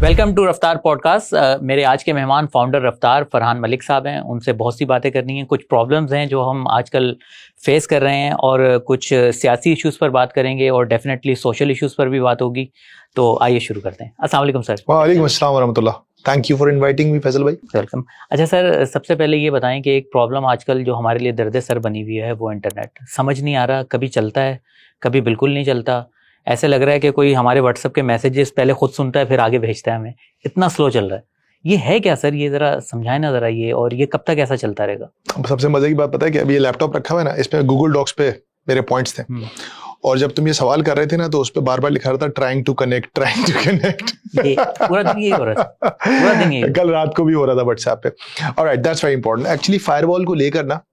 Welcome to रफ्तार podcast. मेरे आज के मेहमान फाउंडर रफ्तार फरहान मलिक साहब हैं। उनसे बहुत सी बातें करनी है। कुछ प्रॉब्लम्स हैं जो हम आजकल फेस कर रहे हैं और कुछ सियासी इश्यूज़ पर बात करेंगे और डेफिनेटली सोशल इश्यूज़ पर भी बात होगी। तो आइए शुरू करते हैं। अस्सलाम वालेकुम सर। वालेकुम अस्सलाम वरहमतुल्लाह। Thank you for inviting me Faisal भाई। वेलकम। अच्छा सर, सबसे पहले ये बताएं कि एक प्रॉब्लम आजकल जो हमारे लिए दर्द सर बनी हुई है वो इंटरनेट। समझ नहीं आ रहा, कभी चलता है कभी बिल्कुल नहीं चलता। ऐसे लग रहा है कि कोई हमारे व्हाट्सएप के मैसेजेस पहले खुद सुनता है फिर आगे भेजता है हमें। इतना स्लो चल रहा है। ये है क्या सर? ये जरा समझाएं ना जरा ये, और ये कब तक ऐसा चलता रहेगा? सबसे मजे की बात पता है कि अभी ये लैपटॉप रखा हुआ है ना, इस पे गूगल डॉक्स पे मेरे पॉइंट्स थे और जब तुम ये सवाल कर रहे थे ना तो उस पे बार बार लिखा रहा था ट्राइंग टू कनेक्ट। ये पूरा दिन यही हो रहा था, पूरा दिन यही। कल रात को भी हो रहा था व्हाट्सएप पे। Alright, that's very important. Actually firewall को लेकर ना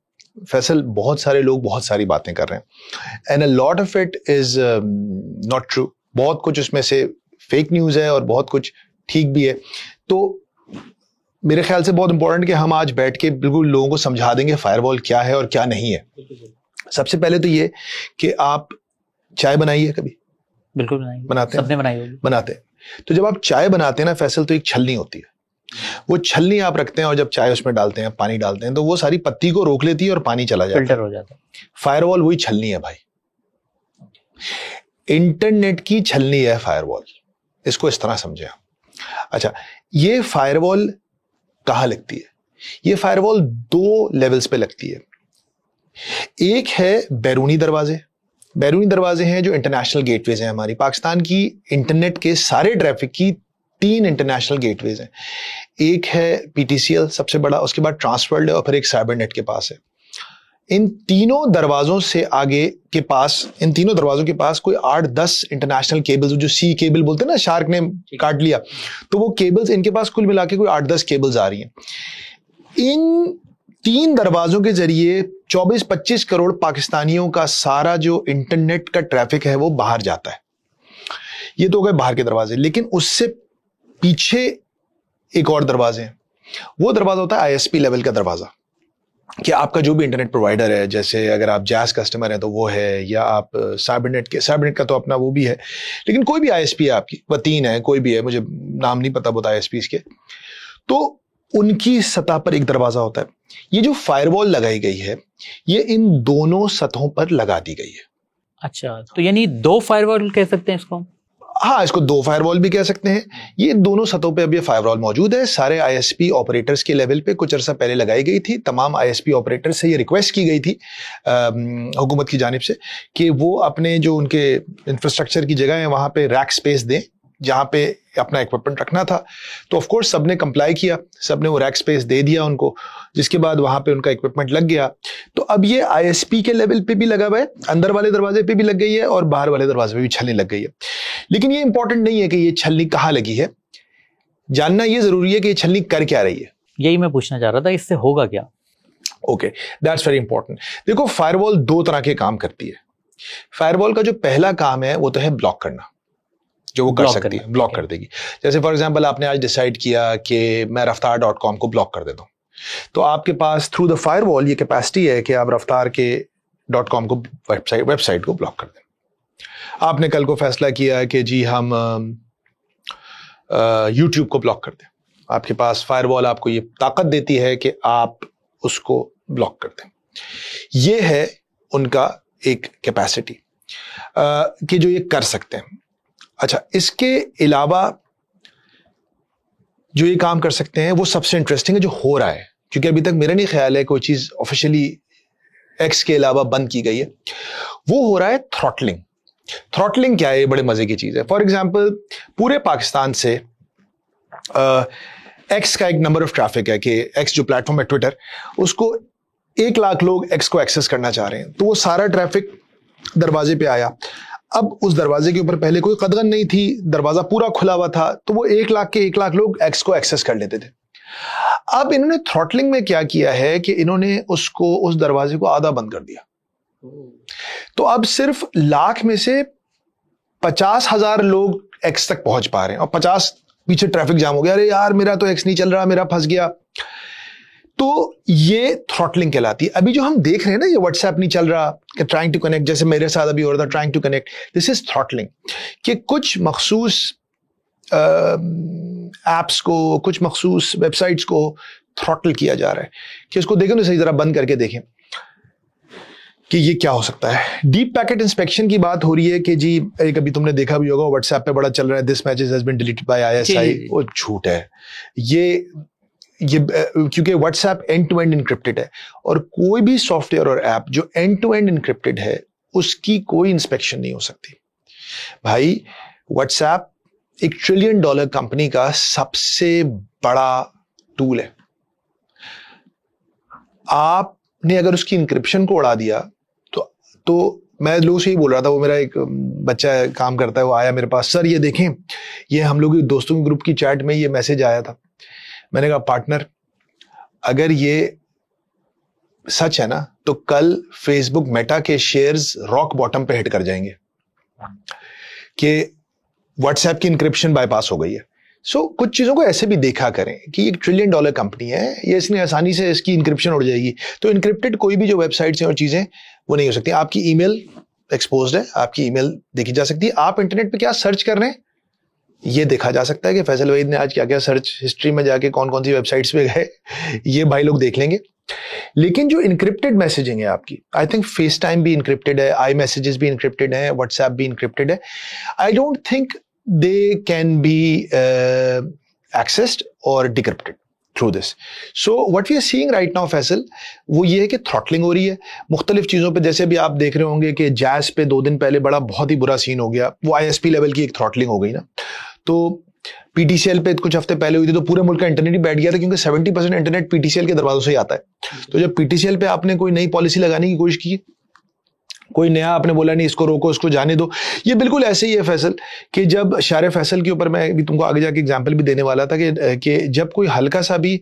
फैसल बहुत सारे लोग बहुत सारी बातें कर रहे हैं and a lot of it is not true. बहुत कुछ उसमें से फेक न्यूज है और बहुत कुछ ठीक भी है। तो मेरे ख्याल से बहुत इंपॉर्टेंट कि हम आज बैठ के बिल्कुल लोगों को समझा देंगे फायरवॉल क्या है और क्या नहीं है। सबसे पहले तो ये कि आप चाय बनाई है कभी? बिल्कुल बनाते हैं, सबने बनाई होगी। बनाते हैं। तो जब आप चाय बनाते हैं ना फैसल, तो एक छलनी होती है। वो छलनी आप रखते हैं और जब चाय उसमें डालते हैं, पानी डालते हैं, तो वो सारी पत्ती को रोक लेती है और पानी चला जाता है, फिल्टर हो जाता है। फायरवॉल वही छलनी है भाई। इंटरनेट की छलनी है फायरवॉल, इसको इस तरह समझे आप। अच्छा, ये फायरवॉल कहां लगती है? ये फायरवॉल दो लेवल्स पे लगती है। एक है बैरूनी दरवाजे। बैरूनी दरवाजे हैं जो इंटरनेशनल गेटवेज हैं। हमारी पाकिस्तान की इंटरनेट के सारे ट्रैफिक की 3 इंटरनेशनल गेटवेज हैं। एक है पीटीसीएल सबसे बड़ा, उसके बाद ट्रांसवर्ल्ड है और फिर एक साइबरनेट के पास है। इन तीनों दरवाजों से आगे के पास, इन तीनों दरवाजों के पास कोई 8-10 इंटरनेशनल केबल्स, जो सी केबल बोलते हैं ना, शार्क ने काट लिया, तो वो केबल्स इनके पास कुल मिला के कोई 8-10 केबल्स आ रही हैं। इन 3 दरवाजों के जरिए 24-25 करोड़ पाकिस्तानियों का सारा जो इंटरनेट का ट्रैफिक है वो बाहर जाता है। ये तो हो गए बाहर के दरवाजे, लेकिन उससे पीछे एक और दरवाजे हैं। वो दरवाजा होता है आईएसपी लेवल का दरवाजा, कि आपका जो भी इंटरनेट प्रोवाइडर है, जैसे अगर आप जैस कस्टमर हैं तो वो है, या आप साइबरनेट का तो अपना वो भी है, लेकिन कोई भी आईएसपी है आपकी, वतीन है, कोई भी है, मुझे नाम नहीं पता बहुत आईएसपीज के, तो उनकी सतह पर एक दरवाजा होता है। ये जो फायरवॉल लगाई गई है ये इन दोनों सतहों पर लगा दी गई है। अच्छा, तो यानी 2 फायरवॉल कह सकते हैं इसको? हाँ, इसको 2 फायरवॉल भी कह सकते हैं। ये दोनों सतहों पे अब ये फायरवॉल मौजूद है। सारे आईएसपी ऑपरेटर्स के लेवल पे कुछ अर्सा पहले लगाई गई थी। तमाम आईएसपी ऑपरेटर्स से ये रिक्वेस्ट की गई थी हुकूमत की जानिब से कि वो अपने जो उनके इंफ्रास्ट्रक्चर की जगह है वहां पे रैक स्पेस दें जहां पे अपना इक्विपमेंट रखना था। तो ऑफ कोर्स सबने कंप्लाई किया, सबने वो रैक स्पेस दे दिया उनको, जिसके बाद वहां पे उनका इक्विपमेंट लग गया। तो अब ये आईएसपी के लेवल पे भी लगा हुआ है, अंदर वाले दरवाजे पे भी लग गई है और बाहर वाले दरवाजे पे भी छलनी लग गई है। लेकिन ये इंपॉर्टेंट नहीं है कि ये छलनी कहां लगी है, जानना ये जरूरी है कि ये छलनी कर क्या रही है। यही मैं पूछना चाह रहा था, इससे होगा क्या? Okay, that's very important. देखो, फायरवॉल 2 तरह के काम करती है। फायरवॉल का जो पहला काम है वो तो है ब्लॉक करना, जो वो कर सकती है, ब्लॉक कर देगी। जैसे फॉर एग्जांपल आपने आज डिसाइड किया कि मैं रफ्तार.com को ब्लॉक कर देता हूं, तो आपके पास थ्रू द फायरवॉल ये कैपेसिटी है कि आप रफ्तार के .com को वेबसाइट को ब्लॉक कर दें। आपने कल को फैसला किया कि जी हम यूट्यूब को ब्लॉक कर दें, आपके पास फायरवॉल आपको ये ताकत देती है कि आप उसको ब्लॉक कर दें। ये है उनका एक कैपेसिटी कि जो ये कर सकते हैं। अच्छा, इसके अलावा जो ये काम कर सकते हैं वो सबसे इंटरेस्टिंग है जो हो रहा है, क्योंकि अभी तक मेरा नहीं ख्याल है कोई चीज ऑफिशियली एक्स के अलावा बंद की गई है। वो हो रहा है थ्रॉटलिंग। थ्रॉटलिंग क्या है? ये बड़े मजे की चीज है। फॉर एग्जांपल, पूरे पाकिस्तान से एक्स का एक नंबर ऑफ ट्रैफिक है कि एक्स जो प्लेटफॉर्म है ट्विटर, उसको 1 लाख लोग एक्स को एक्सेस करना चाह रहे हैं। तो वो सारा ट्रैफिक दरवाजे पे आया। अब उस दरवाजे के ऊपर पहले कोई कदगन नहीं थी, दरवाजा पूरा खुला हुआ था, तो वो 1 लाख के 1 लाख लोग एक्स को एक्सेस कर लेते थे। अब इन्होंने थ्रॉटलिंग में क्या किया है कि इन्होंने उसको, उस दरवाजे को आधा बंद कर दिया। तो अब सिर्फ लाख में से 50,000 लोग एक्स तक पहुंच पा रहे हैं और 50 पीछे ट्रैफिक जाम हो गया, अरे यार मेरा तो एक्स नहीं चल रहा, मेरा फंस गया। तो ये थ्रॉटलिंग कहलाती है। अभी जो हम देख रहे हैं ना, ये व्हाट्सएप नहीं चल रहा, ट्राइंग टू कनेक्ट, जैसे मेरे साथ अभी हो रहा था trying to connect, this is throttling. कि कुछ मखसूस एप्स को, कुछ मखसूस वेबसाइट्स को थ्रॉटल किया जा रहा है कि इसको देखें तो सही, जरा बंद करके देखें कि ये क्या हो सकता है। डीप पैकेट इंस्पेक्शन की बात हो रही है कि जी एक अभी तुमने देखा भी होगा व्हाट्सएप पे बड़ा चल रहा है, this message has been deleted by ISI। वो झूठ है ये क्योंकि WhatsApp end to end encrypted है, और कोई भी सॉफ्टवेयर और ऐप जो एंड टू एंड इनक्रिप्टेड है उसकी कोई इंस्पेक्शन नहीं हो सकती। भाई व्हाट्सएप $1 ट्रिलियन कंपनी का सबसे बड़ा टूल है। आपने अगर उसकी इंक्रिप्शन को उड़ा दिया तो मैं लोगों से ही बोल रहा था, वो मेरा एक बच्चा काम करता है, वो आया मेरे पास, सर ये देखें, ये हम लोग दोस्तों के ग्रुप की चैट में ये मैसेज आया था। मैंने कहा पार्टनर, अगर ये सच है ना तो कल फेसबुक मेटा के शेयर्स रॉक बॉटम पे हिट कर जाएंगे कि व्हाट्सएप की इंक्रिप्शन बाईपास हो गई है। सो कुछ चीजों को ऐसे भी देखा करें कि $1 ट्रिलियन कंपनी है, ये इसने आसानी से इसकी इंक्रिप्शन उड़ जाएगी। तो इंक्रिप्टेड कोई भी जो वेबसाइट्स हैं और चीजें वो नहीं हो सकती। आपकी ईमेल एक्सपोज्ड है, आपकी ईमेल देखी जा सकती है। आप इंटरनेट पे क्या सर्च कर रहे हैं ये देखा जा सकता है कि फैसल वहीद ने आज क्या क्या सर्च हिस्ट्री में जाके कौन कौन सी वेबसाइट्स पे गए, ये भाई लोग देख लेंगे। लेकिन जो इनक्रिप्टेड मैसेजिंग है आपकी, आई थिंक फेस टाइम भी इनक्रिप्टेड है, आई मैसेजेस भी इनक्रिप्टेड है, व्हाट्सएप भी इनक्रिप्टेड है। I don't think they can be accessed और decrypted through this. So what we are seeing right now Faisal, वो ये है कि थ्रॉटलिंग हो रही है मुख्तलिफ चीजों पे। जैसे भी आप देख रहे होंगे कि जैज पे 2 दिन पहले बड़ा बहुत ही बुरा सीन हो गया, वो ISP लेवल की एक थ्रॉटलिंग हो गई ना। तो PTCL पे कुछ हफ्ते पहले हुई थी तो पूरे मुल्क का इंटरनेट ही बैठ गया था, क्योंकि 70% इंटरनेट PTCL के दरवाजों से ही आता है। तो जब PTCL पे आपने कोई नई पॉलिसी लगाने की कोशिश की, कोई नया आपने बोला नहीं इसको रोको, इसको जाने दो, ये बिल्कुल ऐसे ही है फैसल कि जब शारे फैसल के ऊपर मैं भी तुमको आगे जाके एग्जांपल भी देने वाला था कि जब कोई हल्का सा भी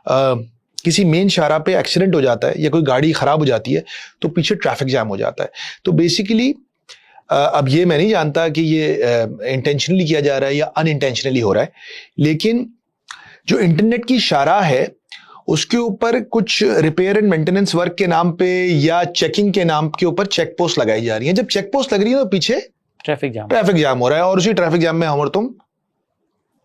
किसी मेन शाहरा पे एक्सीडेंट हो जाता है या कोई गाड़ी खराब हो जाती है तो पीछे ट्रैफिक जैम हो जाता है। तो बेसिकली अब ये मैं नहीं जानता कि ये इंटेंशनली किया जा रहा है या अनइंटेंशनली हो रहा है, लेकिन जो इंटरनेट की शाहराह है उसके ऊपर कुछ रिपेयर एंड मेंटेनेंस वर्क के नाम पे या चेकिंग के नाम के ऊपर चेक पोस्ट लगाई जा रही है। जब चेक पोस्ट लग रही है तो पीछे ट्रैफिक जाम हो रहा है और उसी ट्रैफिक जाम में हम और तुम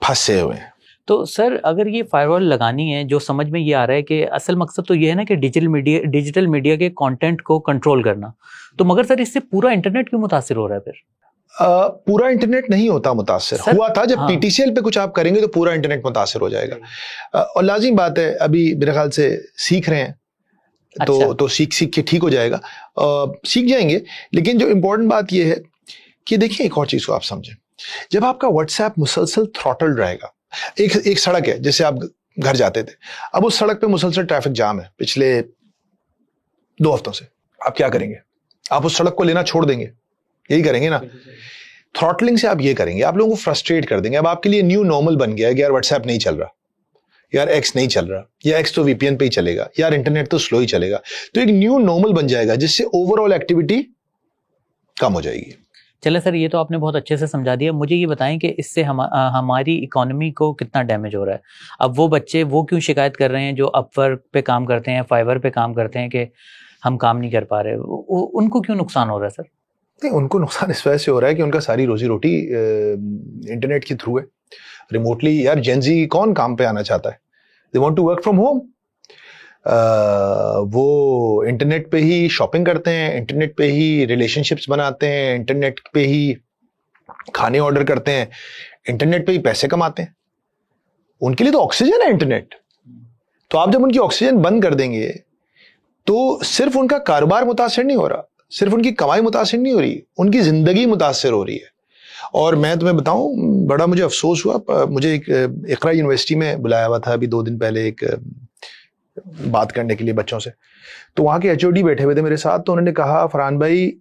फंसे हुए हैं। तो सर अगर ये फायरवॉल लगानी है, जो समझ में ये आ रहा है कि असल मकसद तो ये है ना कि डिजिटल मीडिया के कंटेंट को कंट्रोल करना, तो मगर सर इससे पूरा इंटरनेट क्यों मुतासिर हो रहा है फिर? पूरा इंटरनेट नहीं होता मुतासिर, हुआ था जब PTCL पे कुछ आप करेंगे तो पूरा इंटरनेट मुतासिर हो जाएगा। और लाजिम बात है, अभी मेरे ख्याल से सीख रहे हैं तो सीख के ठीक हो जाएगा, सीख जाएंगे। लेकिन जो इंपॉर्टेंट बात यह है कि देखिए एक और चीज को आप समझें, जब आपका व्हाट्सएप मुसलसल थ्रॉटल्ड रहेगा, एक सड़क है जैसे आप घर जाते थे, अब उस सड़क पे मुसलसल ट्रैफिक जाम है पिछले 2 हफ्तों से, आप क्या करेंगे? आप उस सड़क को लेना छोड़ देंगे? यही करेंगे ना। थ्रॉटलिंग से आप ये करेंगे, आप लोगों को फ्रस्ट्रेट कर देंगे। अब आपके लिए न्यू नॉर्मल बन गया है कि यार व्हाट्सएप नहीं चल रहा, यार एक्स नहीं चल रहा, या एक्स तो VPN पे ही चलेगा, यार इंटरनेट तो स्लो ही चलेगा। तो एक न्यू नॉर्मल बन जाएगा जिससे ओवरऑल एक्टिविटी कम हो जाएगी। चले सर, ये तो आपने बहुत अच्छे से समझा दिया। मुझे ये बताएं कि इससे हमारी इकोनॉमी को कितना डैमेज हो रहा है। अब वो बच्चे वो क्यों शिकायत कर रहे हैं जो अपवर्क पे काम करते हैं, फाइवर पे काम करते हैं कि हम काम नहीं कर पा रहे, उनको क्यों नुकसान हो रहा है सर? नहीं, उनको नुकसान इस वजह से हो रहा है कि उनका सारी रोजी रोटी इंटरनेट के थ्रू है, रिमोटली। यार जेनजी कौन काम पे आना चाहता है? They want to work from home. वो इंटरनेट पे ही शॉपिंग करते हैं, इंटरनेट पे ही रिलेशनशिप्स बनाते हैं, इंटरनेट पे ही खाने ऑर्डर करते हैं, इंटरनेट पे ही पैसे कमाते हैं। उनके लिए तो ऑक्सीजन है इंटरनेट। तो आप जब उनकी ऑक्सीजन बंद कर देंगे तो सिर्फ उनका कारोबार मुतासिर नहीं हो रहा, सिर्फ उनकी कमाई मुतासिर नहीं हो रही, उनकी जिंदगी मुतासिर हो रही है। और मैं तुम्हें बताऊं, बड़ा मुझे अफसोस हुआ, मुझे एक इकरा यूनिवर्सिटी में बुलाया हुआ था अभी 2 दिन पहले एक बात करने के लिए बच्चों से। तो वहां के HOD बैठे हुए थे मेरे साथ, तो उन्होंने कहा फरहान भाई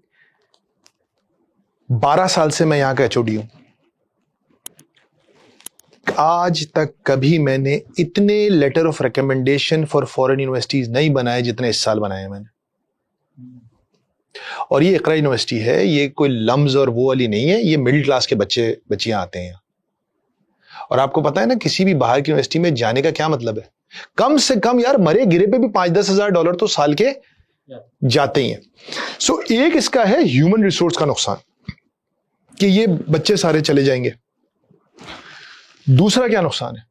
12 साल से मैं यहाँ का HOD हूं, आज तक कभी मैंने इतने letter of recommendation for foreign universities नहीं बनाए जितने इस साल बनाए हैं मैंने। और ये इकरा यूनिवर्सिटी है, ये कोई लम्स और वो वाली नहीं है, ये मिडिल क्लास के बच्चे बच्चियां आते हैं। और आपको पता है ना किसी भी बाहर की यूनिवर्सिटी में जाने का क्या मतलब है? कम से कम यार मरे गिरे पे भी $5-10 हज़ार तो साल के जाते ही हैं। सो एक इसका है ह्यूमन रिसोर्स का नुकसान कि ये बच्चे सारे चले जाएंगे। दूसरा क्या नुकसान है?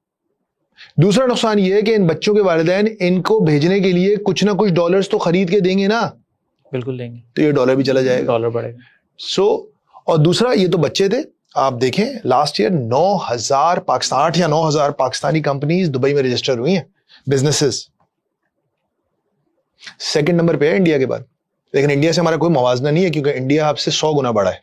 दूसरा नुकसान यह है कि इन बच्चों के वालिदैन इनको भेजने के लिए कुछ ना कुछ डॉलर्स तो खरीद के देंगे ना। बिल्कुल देंगे। तो ये डॉलर भी चला जाएगा, डॉलर बढ़ेगा। और दूसरा, ये तो बच्चे थे, आप देखें लास्ट ईयर 9,000 पाकिस्तान 8 या 9,000 पाकिस्तानी कंपनीज दुबई में रजिस्टर हुई हैं, बिजनेसेस। सेकंड नंबर पे है इंडिया के बाद, लेकिन इंडिया से हमारा कोई मुवाजना नहीं है क्योंकि इंडिया आपसे 100 गुना बड़ा है।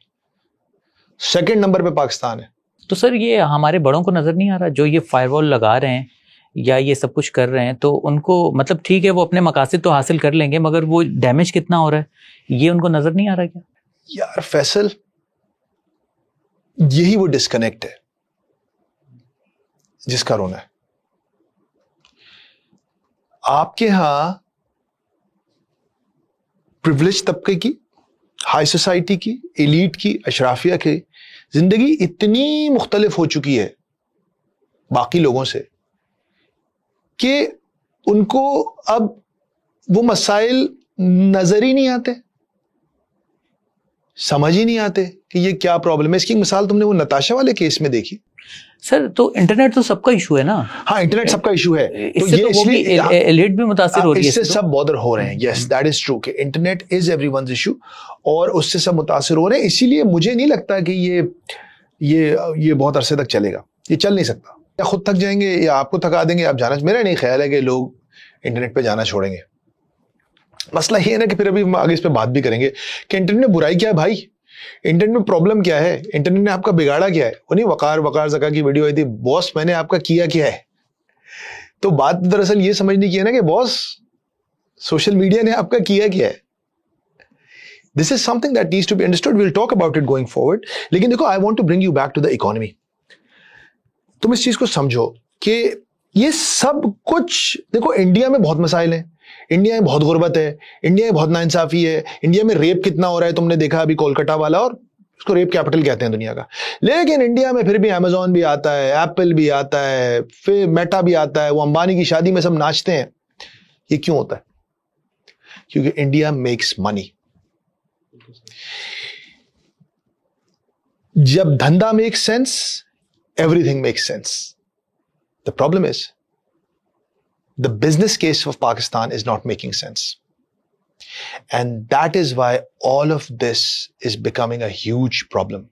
सेकंड नंबर पे पाकिस्तान है। तो सर ये हमारे बड़ों को नजर नहीं आ रहा जो ये फायरवॉल लगा रहे हैं या ये सब कुछ कर रहे हैं, तो उनको मतलब ठीक है वो अपने मकासद तो हासिल कर लेंगे मगर वो डैमेज कितना हो रहा है ये उनको नजर नहीं आ रहा क्या? यार फैसल, यही वो डिस्कनेक्ट है जिसका रोना है। आपके यहां प्रिविलेज तबके की, हाई सोसाइटी की, एलीट की, अशराफिया की जिंदगी इतनी मुख्तलिफ हो चुकी है बाकी लोगों से कि उनको अब वो मसाइल नजर ही नहीं आते, समझ ही नहीं आते कि ये क्या प्रॉब्लम है। इसकी मिसाल तुमने वो नताशा वाले केस में देखी। सर तो इंटरनेट तो सबका इशू है ना। हाँ, इंटरनेट सबका इशू है, तो इससे ये तो वो भी एलिट भी मुतासिर हो रही है, इससे सब बॉदर हो रहे हैं। यस, दैट इज ट्रू कि इंटरनेट इज एवरीवन्स इशू और उससे सब मुतासिर हो रहे हैं। इसीलिए मुझे नहीं लगता कि ये बहुत अरसे तक चलेगा। ये चल नहीं सकता, या खुद थक जाएंगे या आपको थका देंगे, आप जाना। मेरा नहीं ख्याल है कि लोग इंटरनेट पे जाना छोड़ेंगे। मसला ये है ना कि फिर अभी हम आगे इस पे बात भी करेंगे कि इंटरनेट में बुराई क्या है भाई, इंटरनेट में प्रॉब्लम क्या है, इंटरनेट ने आपका बिगाड़ा क्या है। वो नहीं वकार ज़का की वीडियो आई थी, बॉस मैंने आपका किया क्या है। तो बात दरअसल ये समझने की है ना कि बॉस सोशल मीडिया ने आपका किया क्या है। This is something that needs to be understood, will talk about it going forward. लेकिन देखो, I want to bring you back to the economy. तुम इस चीज को समझो कि ये सब कुछ, देखो इंडिया में बहुत मसाइल हैं, इंडिया में बहुत गुर्बत है, इंडिया में बहुत नाइंसाफी है, इंडिया में रेप कितना हो रहा है तुमने देखा अभी कोलकाता वाला, और उसको रेप कैपिटल कहते हैं दुनिया का। लेकिन इंडिया में फिर भी अमेजोन भी आता है, एप्पल भी आता है, फिर मेटा भी आता है, वो अंबानी की शादी में सब नाचते हैं। ये क्यों होता है? क्योंकि इंडिया मेक्स मनी। जब धंधा makes sense, everything makes sense. The problem is the business case of Pakistan is not making sense, and that is why all of this is becoming a huge problem.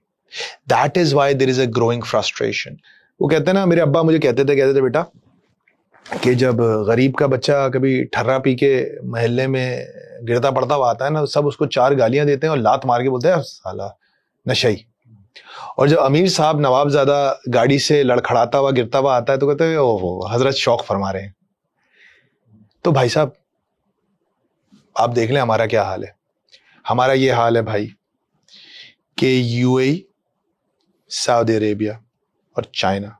That is why there is a growing frustration. वो कहते हैं ना, मेरे अब्बा मुझे कहते थे बेटा कि जब गरीब का बच्चा कभी ठर्रा पी के मोहल्ले में गिरता पड़ता हुआ आता है ना, सब उसको 4 गालियां देते हैं और लात मार के बोलते हैं साला नशई। और जब अमीर साहब नवाबजादा गाड़ी से लड़खड़ाता हुआ गिरता हुआ आता है तो कहते हैं ओहो हजरत शौक फरमा रहे हैं। तो भाई साहब आप देख लें हमारा क्या हाल है। हमारा ये हाल है भाई कि यूएई, सऊदी अरेबिया और चाइना,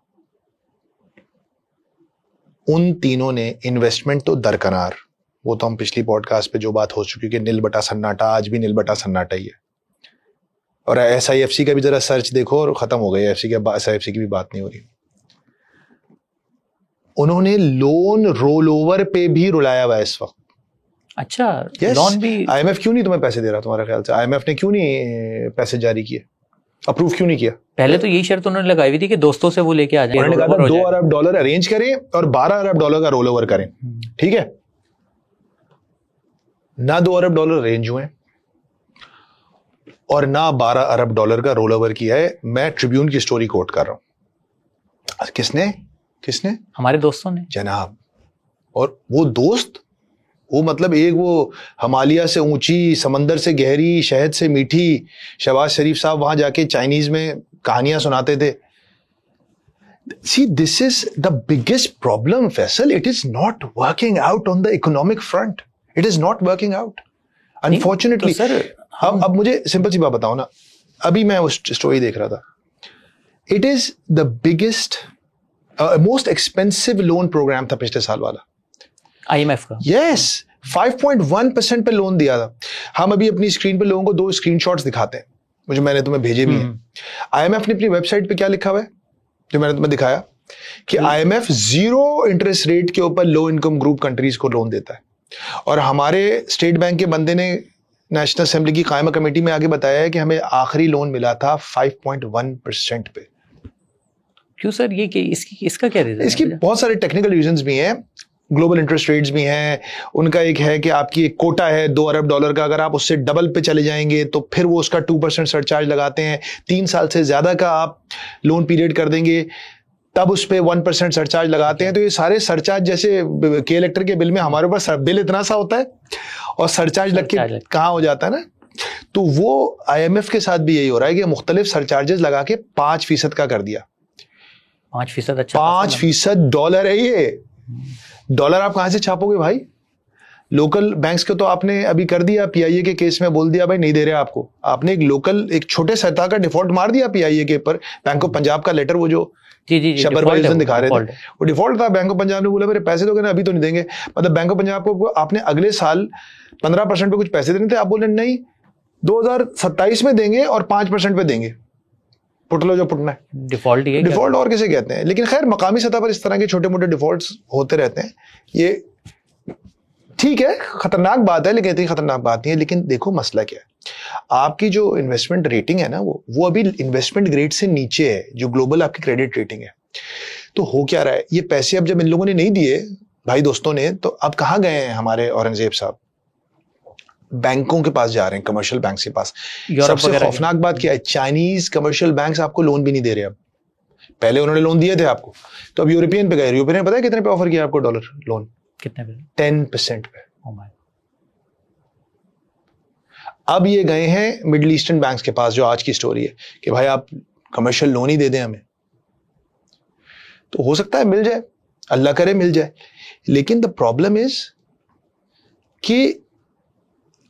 उन तीनों ने इन्वेस्टमेंट तो दरकनार, वो तो हम पिछली पॉडकास्ट पे जो बात हो चुकी है कि नील बटा सन्नाटा, आज भी नील बटा सन्नाटा ही है। और SIFC का भी जरा सर्च देखो और खत्म हो गया, SIFC की भी बात नहीं हो रही। उन्होंने लोन रोल ओवर पे भी रुलाया हुआ है इस वक्त। अच्छा, yes, लोन भी। IMF क्यों नहीं तुम्हें पैसे दे रहा? तुम्हारे ख्याल से IMF ने क्यों नहीं पैसे जारी किए, अप्रूव क्यों नहीं किया? पहले तो यही शर्त उन्होंने लगाई हुई थी कि दोस्तों से वो लेके आ जाए। उन्होंने कहा था $2 अरब अरेंज करें और $12 अरब का रोल ओवर करें। ठीक है ना, $2 अरब अरेंज हुए और ना $12 अरब का रोल ओवर किया है। मैं ट्रिब्यून की स्टोरी कोट कर रहा हूं। किसने? हमारे दोस्तों ने जनाब। और वो दोस्त, वो मतलब एक वो हिमालय से ऊंची, समंदर से गहरी, शहद से मीठी शहबाज शरीफ साहब वहां जाके चाइनीज में कहानियां सुनाते थे। See, this is the biggest problem, Faisal. It is not working out on the economic front. It is not working out. Unfortunately. तो सर अब मुझे सिंपल सी बात बताओ ना, अभी मैं वो स्टोरी देख रहा था। It is the biggest most expensive loan program था पिछले साल वाला, IMF का। यस, 5.1% पे लोन दिया था। हम अभी अपनी स्क्रीन पे लोगों को 2 स्क्रीनशॉट्स दिखाते हैं, मैंने तुम्हें भेजे भी हैं। IMF ने अपनी वेबसाइट पे क्या लिखा हुआ है जो मैंने तुम्हें दिखाया कि IMF 0 इंटरेस्ट रेट के ऊपर लो इनकम ग्रुप कंट्रीज को लोन देता है। और हमारे स्टेट बैंक के बंदे ने नेशनल असेंबली की कायमा कमेटी में आगे बताया है कि हमें आखिरी लोन मिला था 5.1% पे। क्यों सर, ये इसका क्या रीजन है? इसकी बहुत सारे टेक्निकल रीजंस भी हैं, ग्लोबल इंटरेस्ट रेट्स भी हैं। उनका एक है कि आपकी एक कोटा है $2 अरब का, अगर आप उससे डबल पे चले जाएंगे तो फिर वो उसका 2% सरचार्ज लगाते हैं। 3 साल से ज्यादा का आप लोन पीरियड कर देंगे तब उस पे 1% सरचार्ज लगाते हैं। तो ये सारे सरचार्ज, जैसे के इलेक्ट्रिक के बिल में हमारे पास बिल इतना सा होता है और सरचार्ज लग के कहाँ हो जाता है ना, तो वो IMF के साथ भी यही हो रहा है कि मुख्तलिफ सरचार्जेस लगा के 5% का कर दिया। 5%? अच्छा, 5% डॉलर है ये। डॉलर आप कहां से छापोगे भाई? लोकल बैंक्स को तो आपने अभी कर दिया, PIA के केस में बोल दिया भाई नहीं दे रहे आपको। आपने एक लोकल, एक छोटे सतह का डिफॉल्ट मार दिया PIA के ऊपर। बैंक ऑफ पंजाब का लेटर, वो जो शबर दिखा रहे थे, वो डिफॉल्ट था। बैंक ऑफ पंजाब ने बोला मेरे पैसे दोगे ना, अभी तो नहीं देंगे। मतलब बैंक ऑफ पंजाब को आपने अगले साल 15% पे कुछ पैसे देने थे, आप बोले नहीं 2027 में देंगे और 5% पे देंगे। पुट लो जो पुटना है। डिफॉल्ट ही है, डिफॉल्ट और किसे कहते हैं? लेकिन खैर मकामी सतह पर इस तरह के छोटे मोटे डिफॉल्ट्स होते रहते हैं। ये ठीक है, खतरनाक बात है, लेकिन इतनी खतरनाक बात नहीं है। लेकिन देखो मसला क्या है, आपकी जो इन्वेस्टमेंट रेटिंग है ना, वो अभी इन्वेस्टमेंट ग्रेड से नीचे है, जो ग्लोबल आपकी क्रेडिट रेटिंग है। तो हो क्या रहा है, ये पैसे अब जब इन लोगों ने नहीं दिए भाई दोस्तों ने, तो अब कहां गए हैं हमारे औरंगजेब साहब? बैंकों के पास जा रहे हैं, कमर्शियल बैंक के पास। सबसे खौफनाक बात क्या है, चाइनीज कमर्शियल बैंक्स आपको लोन भी नहीं दे रहे अब। पहले उन्होंने लोन दिए थे आपको, तो अब यूरोपियन पे गए। यूरोपियन पता है कितने पे ऑफर किया आपको डॉलर लोन? कितने पे? 10% पे। अब ये गए हैं मिडिल ईस्टर्न बैंक्स के पास, जो आज की स्टोरी है कि भाई आप कमर्शियल लोन ही दे दें हमें। तो हो सकता है मिल जाए, अल्लाह करे मिल जाए। लेकिन द प्रॉब्लम इज कि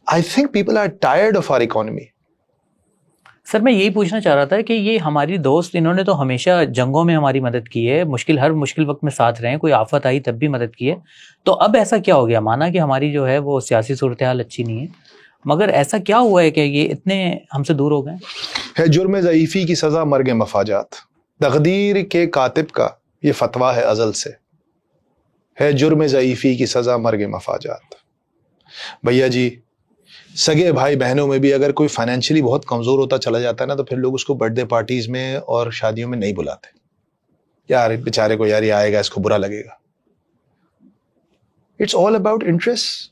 I think people are tired of our economy. Sir मैं यही पूछना चाह रहा था कि ये हमारी दोस्त, इन्होंने तो हमेशा जंगों में हमारी मदद की है, हर मुश्किल वक्त में साथ रहे, कोई आफत आई तब भी मदद की है। तो अब ऐसा क्या हो गया? माना कि हमारी जो है वो सियासी सूरत हाल अच्छी नहीं है, मगर ऐसा क्या हुआ है कि ये इतने हमसे दूर हो गए? है जुर्म ज़ईफ़ी की सज़ा मर्ग मफाजात, तकदीर के कातिब का ये फतवा है अज़ल से। है जुर्म ज़ईफ़ी की सज़ा मर्ग मफाजात। भैया जी, सगे भाई बहनों में भी अगर कोई फाइनेंशियली बहुत कमजोर होता चला जाता है ना, तो फिर लोग उसको बर्थडे पार्टीज में और शादियों में नहीं बुलाते। यार बेचारे को, यार ये आएगा इसको बुरा लगेगा। It's all about interest.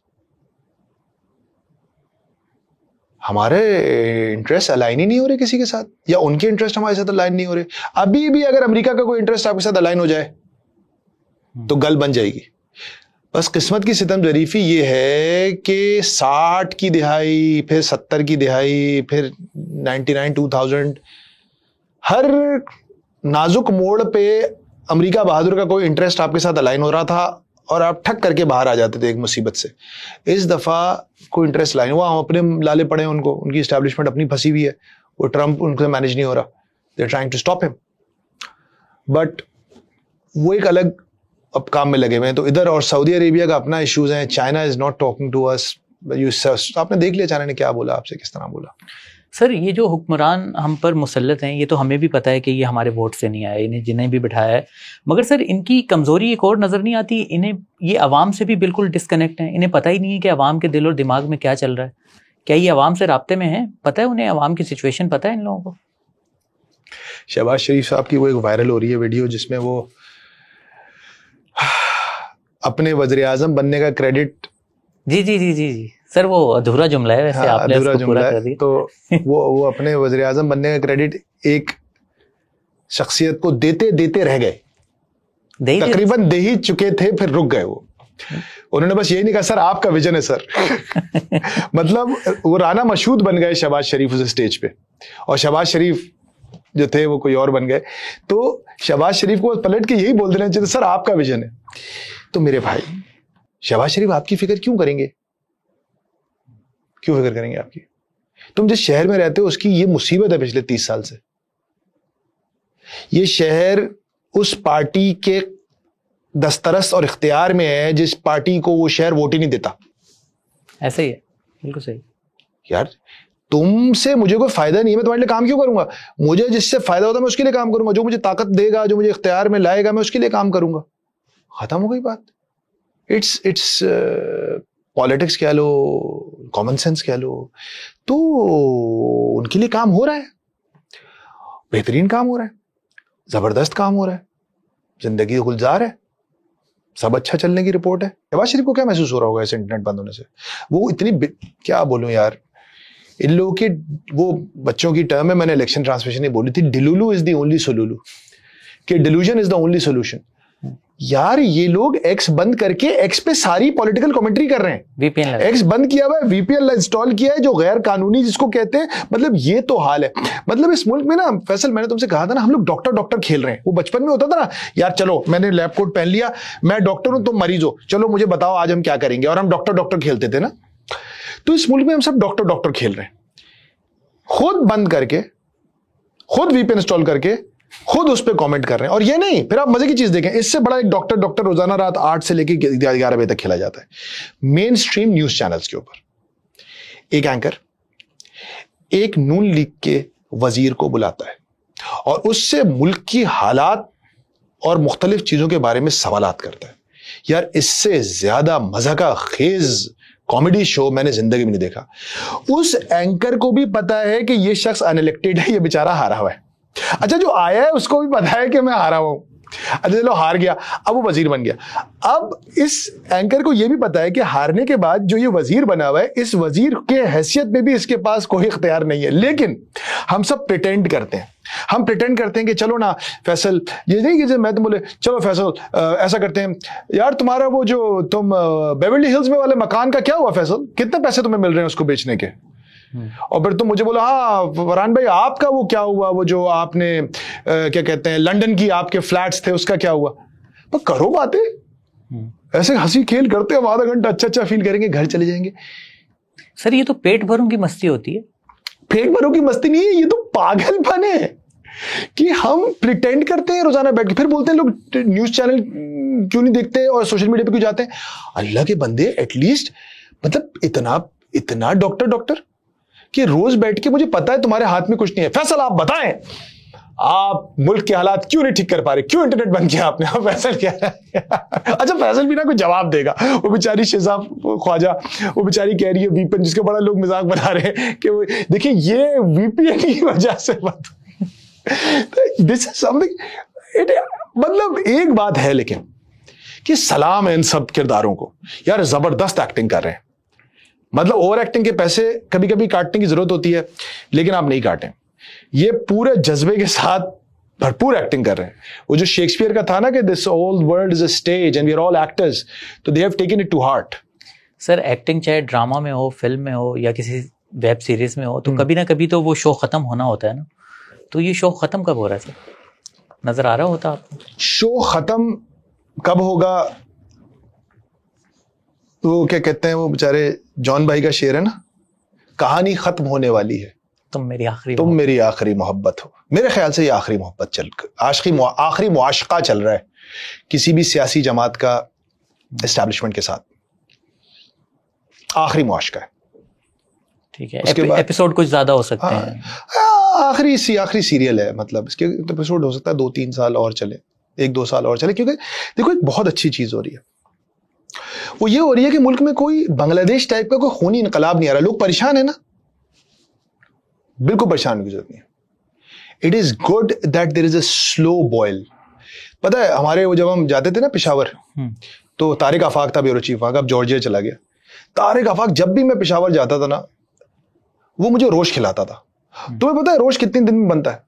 हमारे इंटरेस्ट अलाइन ही नहीं हो रहे किसी के साथ, या उनके इंटरेस्ट हमारे साथ अलाइन नहीं हो रहे। अभी भी अगर अमेरिका का कोई इंटरेस्ट आपके साथ अलाइन हो जाए तो गल बन जाएगी। बस किस्मत की सितम ज़रीफ़ी ये है कि 60 की दिहाई, फिर 70 की दिहाई, फिर 99, 2000, हर नाजुक मोड़ पे अमेरिका बहादुर का कोई इंटरेस्ट आपके साथ अलाइन हो रहा था और आप ठक करके बाहर आ जाते थे एक मुसीबत से। इस दफ़ा कोई इंटरेस्ट लाइन हुआ, हम अपने लाले पड़े हैं, उनको, उनकी इस्टेब्लिशमेंट अपनी फंसी हुई है, वो ट्रंप उनसे मैनेज नहीं हो रहा। They are trying to stop him, but वो एक अलग अब काम में लगे हुए हैं। तो इधर, और सऊदी अरेबिया का अपना इश्यूज हैं, China is not talking to us. आपने देख लिया चाइना ने क्या बोला आपसे, किस तरह बोला। सर ये जो हुक्मरान हम पर मुसल्लत हैं, ये तो हमें भी पता है कि ये हमारे वोट से नहीं आए, इन्हें जिन्हें भी बिठाया है, मगर सर इनकी कमजोरी एक और नजर नहीं आती, इन्हें ये अवाम से भी बिल्कुल डिस्कनेक्ट है। इन्हें पता ही नहीं है कि अवाम के दिल और दिमाग में क्या चल रहा है। क्या ये अवाम से राब्ते में है? पता है उन्हें अवाम की सिचुएशन पता है इन लोगों को? शहबाज शरीफ साहब की वो एक वायरल हो रही है वीडियो, जिसमें वो अपने वज़ीर आज़म बनने का क्रेडिट, जी सर वो अधूरा जुमला है वैसे, आपने अधूरा जुमला कर दिया। तो वो अपने वज़ीर आज़म बनने का क्रेडिट एक शख्सियत को देते देते रह गए, तकरीबन दे ही चुके थे, फिर रुक गए वो। उन्होंने बस यही नहीं कहा सर आपका विजन है सर। मतलब वो राना मशहूद बन गए शहबाज शरीफ उस स्टेज पे, और शहबाज शरीफ जो थे वो कोई और बन गए। तो शहबाज शरीफ को पलट के यही बोल देना चाहिए सर आपका विजन है। तो मेरे भाई, शहबाज शरीफ आपकी फिक्र क्यों करेंगे? क्यों फिक्र करेंगे आपकी? तुम जिस शहर में रहते हो उसकी ये मुसीबत है पिछले 30 साल से। ये शहर उस पार्टी के दस्तरस और इख्तियार में है जिस पार्टी को वो शहर वोट ही नहीं देता। ऐसे ही है, बिल्कुल सही। यार तुमसे मुझे कोई फायदा नहीं है, मैं तुम्हारे लिए काम क्यों करूंगा? मुझे जिससे फायदा होता है मैं उसके लिए काम करूंगा, जो मुझे ताकत देगा, जो मुझे इख्तियार में लाएगा, मैं उसके लिए काम करूंगा। खत्म हो गई बात। इट्स पॉलिटिक्स कह लो, कॉमन सेंस कह लो, तो उनके लिए काम हो रहा है, बेहतरीन काम हो रहा है। जबरदस्त काम हो रहा है, जिंदगी गुलजार है, सब अच्छा चलने की रिपोर्ट है। नवाज शरीफ को क्या महसूस हो रहा होगा ऐसे इंटरनेट बंद होने से? वो इतनी क्या बोलूं यार, इन लोगों की वो बच्चों की टर्म में मैंने इलेक्शन ट्रांसमिशन नहीं बोली थी, डिलुलू इज द ओनली सोलुलू, कि delusion is the only solution. यार ये लोग एक्स बंद करके एक्स पे सारी पॉलिटिकल कमेंट्री कर रहे हैं। वीपीएन एक्स बंद किया हुआ है, वीपीएन इंस्टॉल किया है जो गैर कानूनी जिसको कहते हैं। मतलब ये तो हाल है। मतलब इस मुल्क में ना फैसल, मैंने तुमसे कहा था ना, हम लोग डॉक्टर डॉक्टर खेल रहे हैं। वो बचपन में होता था ना यार, चलो मैंने लैब कोट पहन लिया, मैं डॉक्टर हूं तुम मरीज हो, चलो मुझे बताओ आज हम क्या करेंगे, और हम डॉक्टर डॉक्टर खेलते थे ना। तो इस मुल्क में हम सब डॉक्टर डॉक्टर खेल रहे हैं, खुद बंद करके, खुद वीपीएन इंस्टॉल करके, खुद उस पर कमेंट कर रहे हैं। और ये नहीं, फिर आप मजे की चीज देखें, इससे बड़ा एक डॉक्टर डॉक्टर रोजाना रात 8 से लेकर 11 बजे तक खेला जाता है मेन स्ट्रीम न्यूज चैनल्स के ऊपर। एक एंकर एक नून लीग के वजीर को बुलाता है और उससे मुल्क की हालात और मुख्तलिफ चीजों के बारे में सवालात करता है। यार इससे ज्यादा मजा का खेज कॉमेडी शो मैंने जिंदगी में नहीं देखा। उस एंकर को भी पता है कि ये शख्स अनइलेक्टेड है, ये बेचारा हारा हुआ है। अच्छा, जो आया है उसको भी पता है कि मैं हारा हुआ हूं। अच्छा चलो हार गया, अब वो वजीर बन गया। अब इस एंकर को यह भी पता है कि हारने के बाद जो ये वजीर बना हुआ है, इस वजीर के हैसियत में भी इसके पास कोई इख्तियार नहीं है। लेकिन हम सब प्रिटेंड करते हैं, हम प्रिटेंड करते हैं कि चलो ना फैसल, ये नहीं कि मैं तुम बोले चलो फैसल ऐसा करते हैं, यार तुम्हारा वो जो तुम बेवर्ली हिल्स में वाले मकान का क्या हुआ फैसल, कितने पैसे तुम्हें मिल रहे हैं उसको बेचने के? और फिर तुम मुझे बोला हाँ फरहान भाई आपका वो क्या हुआ, वो जो आपने क्या कहते हैं लंदन की आपके फ्लैट्स थे उसका क्या हुआ? तो करो बातें, ऐसे हंसी खेल करते हम आधा घंटा अच्छा अच्छा फील करेंगे, घर चले जाएंगे। सर ये तो पेट भरों की मस्ती होती है। पेट भरों की मस्ती नहीं है, ये तो पागलपन है कि हम प्रिटेंड करते हैं रोजाना बैठ के, फिर बोलते हैं लोग न्यूज चैनल क्यों नहीं देखते और सोशल मीडिया पे क्यों जाते हैं। अल्लाह के बंदे एटलीस्ट मतलब इतना डॉक्टर डॉक्टर कि रोज बैठ के मुझे पता है तुम्हारे हाथ में कुछ नहीं है, फैसल आप बताएं आप मुल्क के हालात क्यों नहीं ठीक कर पा रहे, क्यों इंटरनेट बंद किया आपने? फैसल क्या अच्छा फैसल भी ना कोई जवाब देगा। वो बेचारी शेजाब ख्वाजा, वो बेचारी कह रही है वीपीएन, जिसके बड़ा लोग मजाक बना रहे हैं कि देखिए ये वीपीएन की वजह से दिस इज समथिंग। मतलब एक बात है लेकिन कि सलाम है इन सब किरदारों को, यार जबरदस्त एक्टिंग कर रहे हैं। मतलब ओवर एक्टिंग के पैसे कभी कभी काटने की जरूरत होती है, लेकिन आप नहीं काटें। ये पूरे जज्बे के साथ भरपूर एक्टिंग कर रहे हैं। वो जो शेक्सपियर का था ना कि this whole world is a stage and we are all actors, तो they have taken it to heart. Sir acting चाहे ड्रामा में हो, फिल्म में हो या किसी वेब सीरीज में हो, तो कभी ना कभी तो वो शो खत्म होना होता है ना। तो ये शो खत्म कब हो रहा है सर, नजर आ रहा होता आपको? शो खत्म कब होगा, तो क्या कहते हैं वो बेचारे जॉन भाई का शेर है ना, कहानी खत्म होने वाली है, तुम मेरी आखिरी मोहब्बत हो। मेरे ख्याल से ये आखिरी मोहब्बत आखिरी मुआशका चल रहा है किसी भी सियासी जमात का एस्टैब्लिशमेंट के साथ, आखिरी मुआशका है। ठीक है, उसके बाद एपिसोड कुछ ज्यादा हो सकते हैं। आखिरी सीरियल है, मतलब इसके एपिसोड हो सकता है 2-3 साल और चले, 1-2 साल और चले। क्योंकि देखो एक बहुत अच्छी चीज हो रही है, वो ये हो रही है कि मुल्क में कोई बांग्लादेश टाइप का कोई खूनी इनकलाब नहीं आ रहा। लोग परेशान है ना, बिल्कुल परेशान होने की जरूरत नहीं है। It is good that there is a slow boil. पता है हमारे वो जब हम जाते थे ना पेशावर, तो तारिक आफाक था ब्यूरो चीफ, अब जॉर्जिया चला गया। तारिक आफाक जब भी मैं पेशावर जाता था ना, वो मुझे रोश खिलाता था। तुम्हें पता है रोश कितने दिन में बनता है?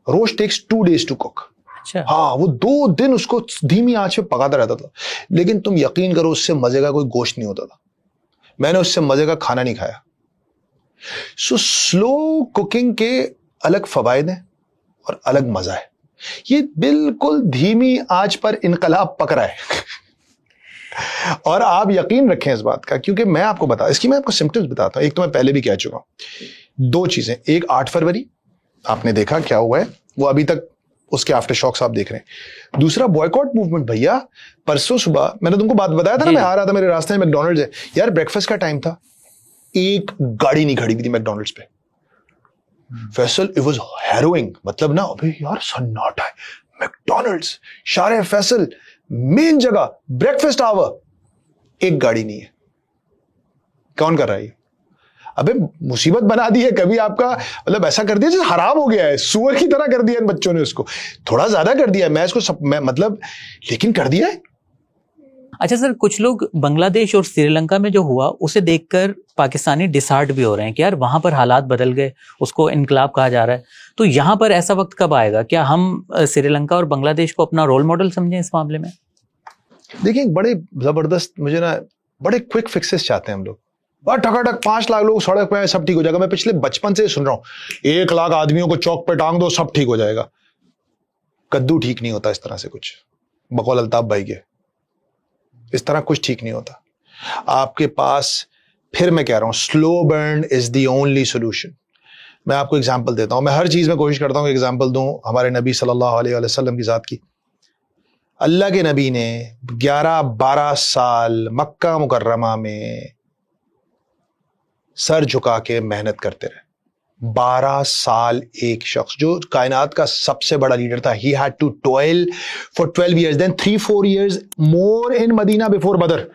रोश टेक्स 2 days टू कुक। हाँ, वो 2 दिन उसको धीमी आंच पे पकाता रहता था। लेकिन तुम यकीन करो उससे मजे का कोई गोश्त नहीं होता था। मैंने उससे मजे का खाना नहीं खाया। सो स्लो कुकिंग के अलग फवायद हैं और अलग मजा है। ये बिल्कुल धीमी आंच पर इनकलाब पक रहा है और आप यकीन रखें इस बात का, क्योंकि मैं आपको सिम्टम्स बताता हूं। एक तो मैं पहले भी कह चुका हूं, 2 चीजें। एक 8 फरवरी आपने देखा क्या हुआ है, वो अभी तक उसके आफ्टर शॉक्स आप देख रहे हैं। दूसरा बॉयकॉट मूवमेंट। भैया परसों सुबह मैंने तुमको बात बताया था ना, मैं आ रहा था, मेरे रास्ते में मैकडॉनल्ड्स है यार, ब्रेकफास्ट का टाइम था, एक गाड़ी नहीं खड़ी हुई थी मैकडॉनल्ड्स पे। फैसल इट वाज हैरोइंग, मतलब ना अबे यार सन्नाटा है, मैकडॉनल्ड्स शारे फैसल मेन जगह, ब्रेकफास्ट आवर, एक गाड़ी नहीं है। कौन कर रहा है? अबे मुसीबत बना दी है, कभी आपका मतलब ऐसा कर दिया जैसे हराम हो गया है, सुअर की तरह कर दिया इन बच्चों ने उसको, थोड़ा ज्यादा कर दिया, मैं इसको मैं मतलब लेकिन कर दिया है। अच्छा सर, कुछ लोग बांग्लादेश और श्रीलंका में जो हुआ उसे देखकर पाकिस्तानी डिसहार्ट भी हो रहे हैं कि यार वहां पर हालात बदल गए, उसको इनकलाब कहा जा रहा है। तो यहाँ पर ऐसा वक्त कब आएगा, क्या हम श्रीलंका और बांग्लादेश को अपना रोल मॉडल समझें इस मामले में? देखिए बड़े जबरदस्त, मुझे ना बड़े क्विक फिक्सेस चाहते हैं हम लोग, और ठकाठक 5 लाख लोग सड़क पे सब ठीक हो जाएगा। मैं पिछले बचपन से सुन रहा हूं 1 लाख आदमियों को चौक पे टांग दो सब ठीक हो जाएगा। कद्दू ठीक नहीं होता इस तरह से, कुछ बकौल अल्ताफ भाई के, इस तरह कुछ ठीक नहीं होता आपके पास। फिर मैं कह रहा हूं slow burn is the only solution. मैं आपको एग्जांपल देता हूं, मैं हर चीज में कोशिश करता हूं एग्जांपल दूं हमारे नबी सल्लल्लाहु अलैहि वसल्लम की जात की। अल्लाह के नबी ने 11-12 साल मक्का मुकर्रमा में सर झुका के मेहनत करते रहे। 12 साल एक शख्स जो कायनात का सबसे बड़ा लीडर था, he had to toil for 12 years, then 3-4 years more in Medina before Badr.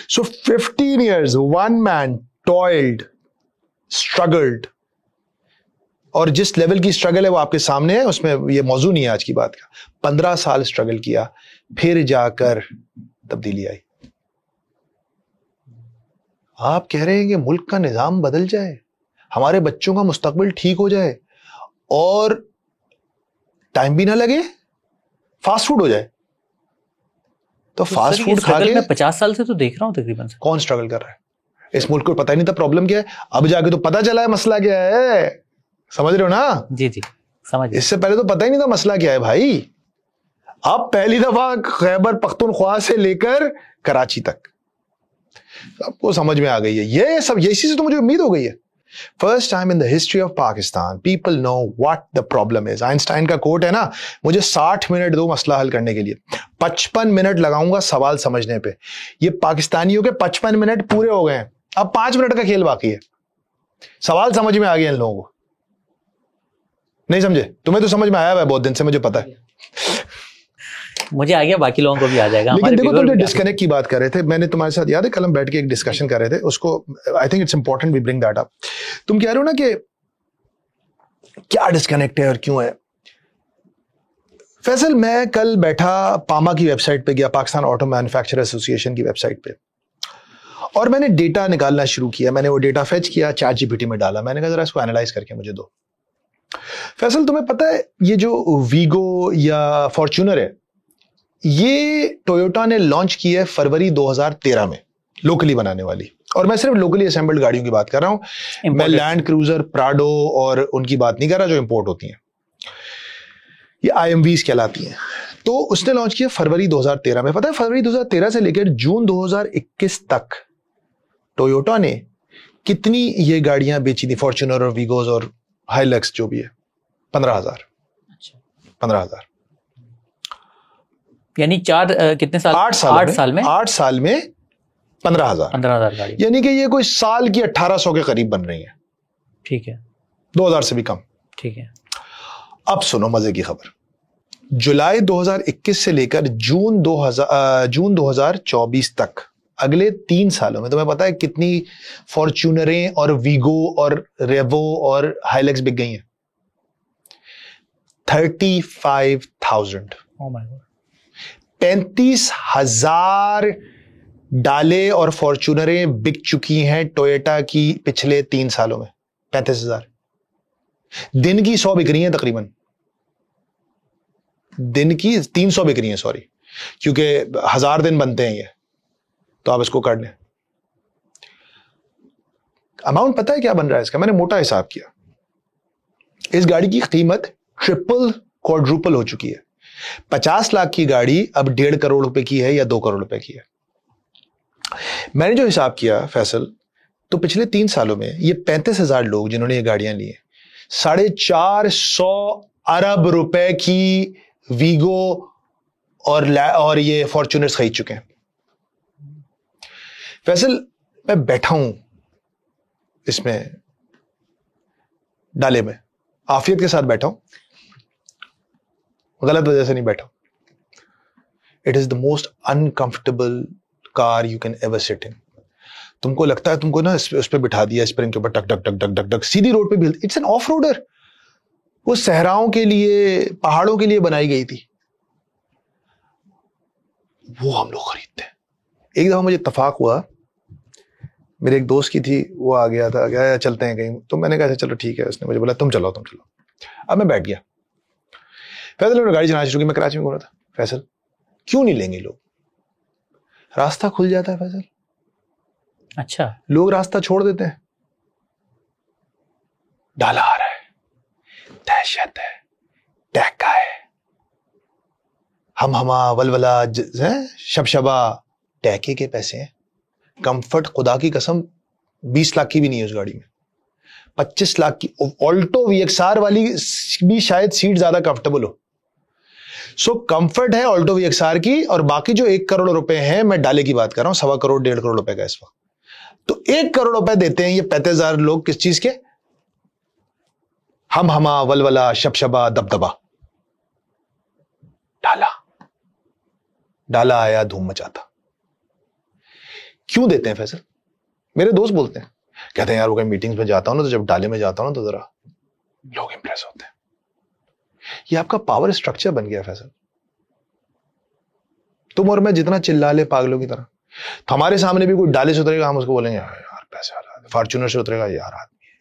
So 15 years one man toiled, struggled, और जिस लेवल की स्ट्रगल है वो आपके सामने है, उसमें ये मौजू नहीं है आज की बात का। 15 साल स्ट्रगल किया, फिर जाकर तब्दीली आई। आप कह रहे हैं कि मुल्क का निजाम बदल जाए, हमारे बच्चों का मुस्तकबिल ठीक हो जाए और टाइम भी ना लगे, फास्ट फूड हो जाए। तो फास्ट फूड खा के मैं 50 साल से तो देख रहा हूं तकरीबन। कौन स्ट्रगल कर रहा है? इस मुल्क को पता ही नहीं था प्रॉब्लम क्या है, अब जाके तो पता चला है मसला क्या है। समझ रहे हो ना? जी जी समझ। इससे पहले तो पता ही नहीं था मसला क्या है भाई। अब पहली दफा खैबर पख्तूनख्वा से लेकर कराची तक सबको समझ में आ गई है ये सब। ये इसी से तो मुझे उम्मीद हो गई है। First time in the history of Pakistan people know what the problem is. Einstein का कोट है ना, मुझे 60 मिनट दो मसला हल करने के लिए, 55 मिनट लगाऊंगा सवाल समझने पे। ये पाकिस्तानियों के 55 मिनट पूरे हो गए हैं, अब 5 मिनट का खेल बाकी है। सवाल समझ में आ गया इन लोगों को, नहीं समझे? तुम्हें तो समझ में आया है बहुत दिन से, मुझे पता है। मुझे आ गया, बाकी लोगों को भी आ जाएगा। लेकिन देखो तुम जो डिस्कनेक्ट की बात कर रहे थे, मैंने तुम्हारे साथ याद है कल हम बैठ के एक डिस्कशन कर रहे थे, उसको I think it's important we bring that up. तुम कह रहे हो ना कि क्या डिस्कनेक्ट है और क्यों है। फैसल, मैं कल बैठा पामा की वेबसाइट पे गया, पाकिस्तान ऑटो मैन्युफैक्चरर एसोसिएशन की वेबसाइट पे, और मैंने डेटा निकालना शुरू किया। मैंने वो डेटा फेच किया, ChatGPT में डाला, मैंने कहा जरा इसको एनालाइज करके मुझे दो। फैसल, तुम्हें पता है ये जो वीगो या फॉर्च्यूनर है, ये टोयोटा ने लॉन्च की है फरवरी 2013 में, लोकली बनाने वाली। और मैं सिर्फ लोकली असेंबल्ड गाड़ियों की बात कर रहा हूं, मैं लैंड क्रूजर, प्राडो और उनकी बात नहीं कर रहा जो इंपोर्ट होती हैं, ये IMVs कहलाती हैं। तो उसने लॉन्च किया फरवरी 2013 में। पता है फरवरी 2013 से लेकर जून 2021 तक टोयोटा ने कितनी ये गाड़ियां बेची थी, फॉर्च्यूनर और वीगोज और हाइलक्स जो भी है? 15,000। 15,000 यानी कितने साल? 8 साल में 15,000 गाड़ी, यानी कि ये कोई साल की 1800 के करीब बन रही है। ठीक है, 2000 से भी कम। ठीक है। अब सुनो मजे की खबर, जुलाई 2021 से लेकर जून 2024 तक, अगले 3 सालों में तुम्हें पता है कितनी फॉर्च्यूनरें और वीगो और रेवो और हाइलक्स बिक गई हैं? 35,000। 35,000 डाले और फॉर्च्यूनरें बिक चुकी हैं टोयोटा की पिछले 3 सालों में। 35,000 दिन की 100 बिक रही हैं तकरीबन, दिन की 300 बिक रही हैं, सॉरी, क्योंकि 1000 दिन बनते हैं ये, तो आप इसको कर लें। अमाउंट पता है क्या बन रहा है इसका? मैंने मोटा हिसाब किया, इस गाड़ी की कीमत ट्रिपल क्वाड्रुपल हो चुकी है। 50 लाख की गाड़ी अब 1.5 करोड़ रुपए की है या 2 करोड़ रुपए की है। मैंने जो हिसाब किया फैसल, तो पिछले 3 सालों में ये 35,000 लोग जिन्होंने ये गाड़ियां ली हैं, 450 अरब रुपए की वीगो और ये फॉर्च्यूनर्स खरीद चुके हैं। फैसल, मैं बैठा हूं इसमें डाले में, आफियत के साथ बैठा हूं, गलत वजह से नहीं बैठा। It is the most uncomfortable car you can ever sit in. तुमको लगता है तुमको ना उस पर बिठा दिया स्प्रिंग के ऊपर, टक टक टक टक टक टक सीधी रोड पे भी। इट्स एन ऑफ रोडर, वो सहराओं के लिए, पहाड़ों के लिए बनाई गई थी, वो हम लोग खरीदते हैं। एक दफा मुझे इत्तेफाक हुआ, मेरे एक दोस्त की थी, वो आ गया था, क्या चलते हैं कहीं, तो मैंने कहा चलो ठीक है। उसने मुझे बोला तुम चलो। अब मैं बैठ गया, फैसल ने गाड़ी चलाना शुरू की। मैं कराची में घूम रहा था। फैसल क्यों नहीं लेंगे लोग, रास्ता खुल जाता है फैसल। अच्छा, लोग रास्ता छोड़ देते हैं। डाला आ रहा है, दहशत है, टैका है, हमा वलवला शबशबा, टैके के पैसे हैं। कंफर्ट खुदा की कसम 20 लाख की भी नहीं है उस गाड़ी में, 25 लाख की। ऑल्टो VXR वाली भी शायद सीट ज्यादा कंफर्टेबल हो। सो कंफर्ट है ऑल्टो VXR की, और बाकी जो 1 करोड़ रुपए हैं, मैं डाले की बात कर रहा हूं, 1.25 करोड़ 1.5 करोड़ रुपए का इस वक्त, तो 1 करोड़ रुपए देते हैं ये 35,000 लोग किस चीज के, हमा वलवला शबशबा दबदबा। डाला आया, धूम मचाता। क्यों देते हैं फैसल? मेरे दोस्त बोलते हैं, कहते हैं यार वो कहीं मीटिंग्स में जाता हूं ना, तो जब डाले में जाता हूं ना तो जरा लोग इंप्रेस होते हैं। ये आपका पावर स्ट्रक्चर बन गया फैसल। तुम और मैं जितना चिल्ला ले पागलों की तरह, तो हमारे सामने भी कोई डाले से उतरेगा, हम उसको बोलेंगे यार पैसे वाला है, फॉर्च्यूनर से उतरेगा यार आदमी है।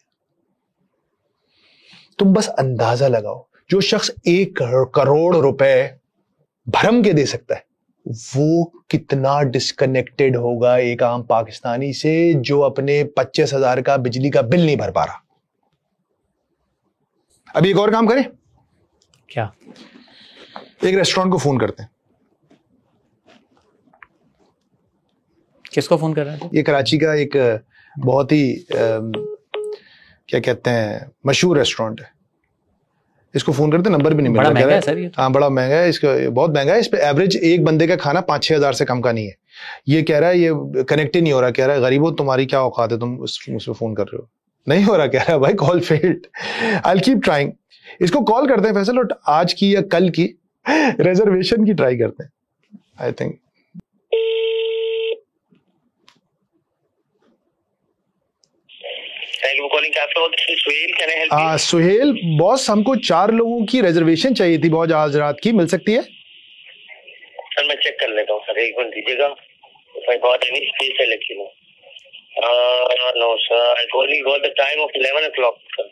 तुम बस अंदाजा लगाओ, जो शख्स 1 करोड़ रुपए भरम के दे सकता है, वो कितना डिस्कनेक्टेड होगा एक आम पाकिस्तानी से जो अपने 25,000 का बिजली का बिल नहीं भर पा रहा। अभी एक और काम करें क्या? एक रेस्टोरेंट को फोन करते हैं। किसको फोन कर रहे हैं? ये कराची का एक बहुत ही क्या कहते हैं मशहूर रेस्टोरेंट है, इसको फोन करते, नंबर भी नहीं मिल रहा। बड़ा महंगा है सर ये तो। हाँ बड़ा महंगा है, इसका बहुत महंगा है। इस पे एवरेज एक बंदे का खाना 5-6 हजार से कम का नहीं है। ये कह रहा है ये कनेक्ट ही नहीं हो रहा, कह रहा है गरीबो तुम्हारी क्या औकात है, तुम मुझसे फोन कर रहे हो, नहीं हो रहा, कह रहा है भाई call failed, I will keep trying. इसको कॉल करते हैं फैसल, और आज की या कल की रिजर्वेशन की ट्राई करते हैं। आई थिंक सुहेल बॉस, हमको 4 लोगों की रिजर्वेशन चाहिए थी बहुत आज रात की, मिल सकती है? सर मैं चेक कर लेता हूँ सर, एक मिनट दीजिएगा। If I got any space, I'll let you know. No sir, I only got the time of 11 o'clock sir.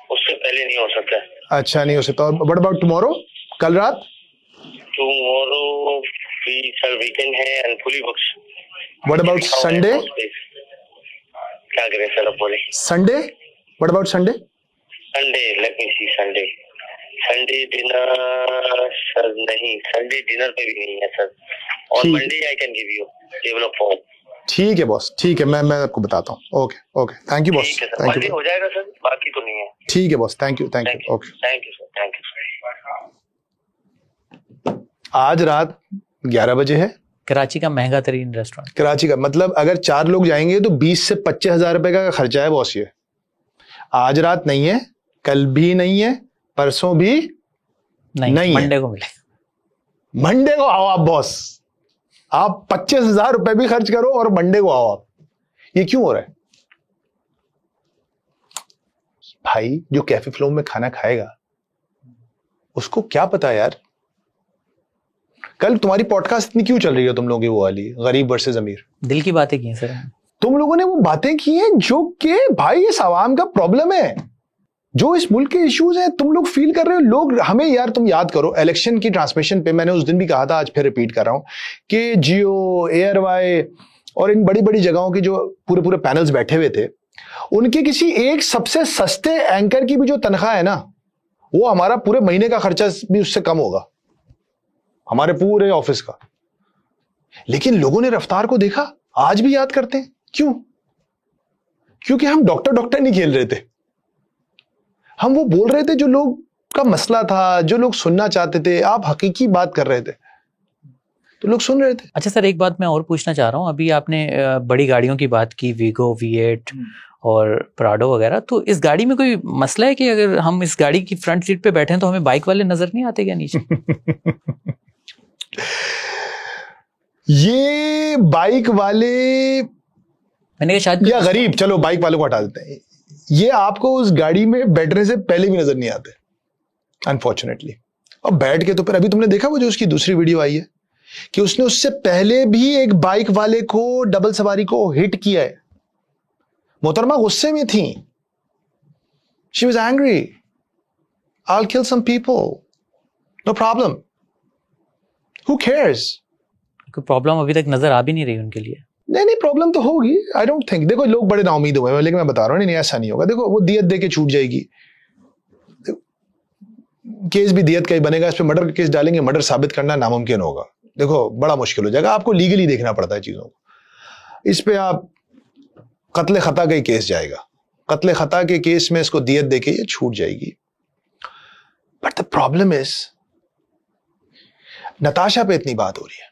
उससे पहले नहीं हो सकता। अच्छा नहीं हो सकता। और व्हाट अबाउट टुमारो, कल रात? टुमारो भी सर वीकेंड है and fully booked. What about Sunday? क्या करें सर अब बोले? Sunday, what about Sunday? Sunday let me see, Sunday dinner sir नहीं, संडे डिनर पे भी नहीं है सर। और Monday I can give you develop form. ठीक है बॉस, ठीक है, मैं आपको बताता हूँ। Okay okay, thank you boss. Thank you, हो जाएगा सर, बाकी तो नहीं है। ठीक है boss, thank you okay. Thank you sir, thank you sir. आज रात 11 बजे है, कराची का महंगा तरीन रेस्टोरेंट। कराची का मतलब अगर 4 लोग जाएंगे तो 20 से 25,000 रुपए का खर्चा है बॉस। ये आज रात नहीं है, कल भी नहीं है, परसों भी नहीं, मंडे को मिले। मंडे को आओ आप बॉस, आप 25,000 रुपए भी खर्च करो और मंडे को आओ आप। ये क्यों हो रहा है भाई? जो कैफे फ्लो में खाना खाएगा उसको क्या पता यार। कल तुम्हारी पॉडकास्ट इतनी क्यों चल रही है तुम लोगों की, वो वाली गरीब वर्सेस अमीर? दिल की बातें की हैं सर। तुम लोगों ने वो बातें की हैं जो कि भाई इस आवाम का प्रॉब्लम है, जो इस मुल्क के इश्यूज हैं, तुम लोग फील कर रहे हो। लोग हमें यार, तुम याद करो इलेक्शन की ट्रांसमिशन पे मैंने उस दिन भी कहा था, आज फिर रिपीट कर रहा हूं कि जियो, एयरवाई और इन बड़ी बड़ी जगहों के जो पूरे पैनल्स बैठे हुए थे, उनके किसी एक सबसे सस्ते एंकर की भी जो तनख्वाह है ना, वो हमारा पूरे महीने का खर्चा भी उससे कम होगा, हमारे पूरे ऑफिस का। लेकिन लोगों ने रफ्तार को देखा, आज भी याद करते हैं। क्यों? क्योंकि हम डॉक्टर नहीं खेल रहे थे, हम वो बोल रहे थे जो लोग का मसला था, जो लोग सुनना चाहते थे। आप हकीकी बात कर रहे थे तो लोग सुन रहे थे। अच्छा सर, एक बात मैं और पूछना चाह रहा हूँ। अभी आपने बड़ी गाड़ियों की बात की, वीगो, V8 और प्राडो वगैरह, तो इस गाड़ी में कोई मसला है कि अगर हम इस गाड़ी की फ्रंट सीट पे बैठे हैं तो हमें बाइक वाले नजर नहीं आते क्या नीचे? ये बाइक वाले मैंने कहा शायद, या गरीब, चलो बाइक वालों को हटा देते हैं, ये आपको उस गाड़ी में बैठने से पहले भी नजर नहीं आते अनफॉर्चुनेटली। और बैठ के तो फिर अभी तुमने देखा वो जो उसकी दूसरी वीडियो आई है कि उसने उससे पहले भी एक बाइक वाले को, डबल सवारी को हिट किया है। मोहतरमा गुस्से में थी, she was angry, I'll kill some people, no problem, who cares? कोई प्रॉब्लम अभी तक नजर आ भी नहीं रही उनके लिए। नहीं प्रॉब्लम तो होगी, आई डोंट थिंक, देखो लोग बड़े नाउमीद हुए हैं, लेकिन मैं बता रहा हूँ नहीं ऐसा नहीं होगा। देखो वो दियत दे के छूट जाएगी, केस भी दियत का ही बनेगा, इस पे मर्डर का केस डालेंगे, मर्डर साबित करना नामुमकिन होगा, देखो बड़ा मुश्किल हो जाएगा, आपको लीगली देखना पड़ता है चीजों को। इस पे आप कत्ले खता का ही केस जाएगा, कत्ले खता के केस में इसको दियत देके ये छूट जाएगी। But the problem is Natasha पे इतनी बात हो रही है,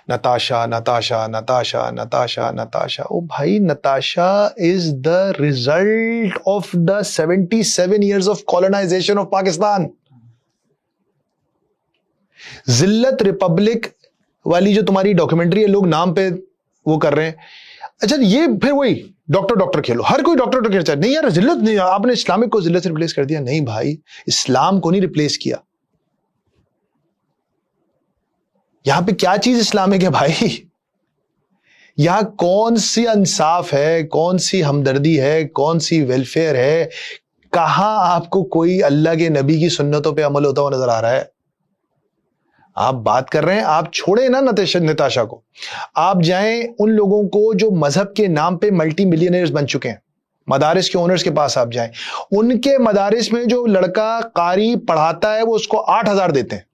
नताशा नताशा नताशा नताशा नताशा। ओ भाई, Natasha is the result of the 77 years of colonisation of Pakistan. जिल्लत रिपब्लिक वाली जो तुम्हारी डॉक्यूमेंट्री है, लोग नाम पे वो कर रहे हैं। अच्छा, ये फिर वही डॉक्टर खेलो, हर कोई डॉक्टर खेलता है। नहीं यार, जिल्लत नहीं, आपने इस्लामिक को जिल्लत से रिप्लेस कर दिया। नहीं भाई, इस्लाम को नहीं रिप्लेस किया। यहां पे क्या चीज इस्लामिक है भाई? यहां कौन सी इंसाफ है, कौन सी हमदर्दी है, कौन सी वेलफेयर है? कहां आपको कोई अल्लाह के नबी की सुन्नतों पे अमल होता हुआ नजर आ रहा है? आप बात कर रहे हैं, आप छोड़े ना नताशा को, आप जाएं उन लोगों को जो मजहब के नाम पे मल्टी मिलियनर्स बन चुके हैं, मदारिस के ओनर्स के पास आप जाएं। उनके मदारिस में जो लड़का कारी पढ़ाता है वो उसको 8,000 देते हैं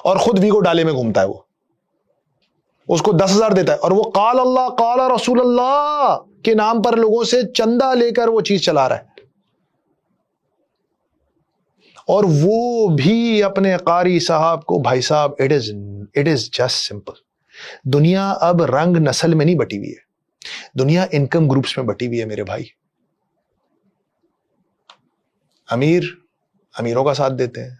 और खुद वीगो डाले में घूमता है, वो उसको 10,000 देता है और वो काल अल्लाह काल रसूल अल्लाह के नाम पर लोगों से चंदा लेकर वो चीज चला रहा है। और वो भी अपने कारी साहब को, भाई साहब, इट इज जस्ट सिंपल। दुनिया अब रंग नस्ल में नहीं बटी हुई है, दुनिया इनकम ग्रुप्स में बटी हुई है मेरे भाई। अमीर अमीरों का साथ देते हैं,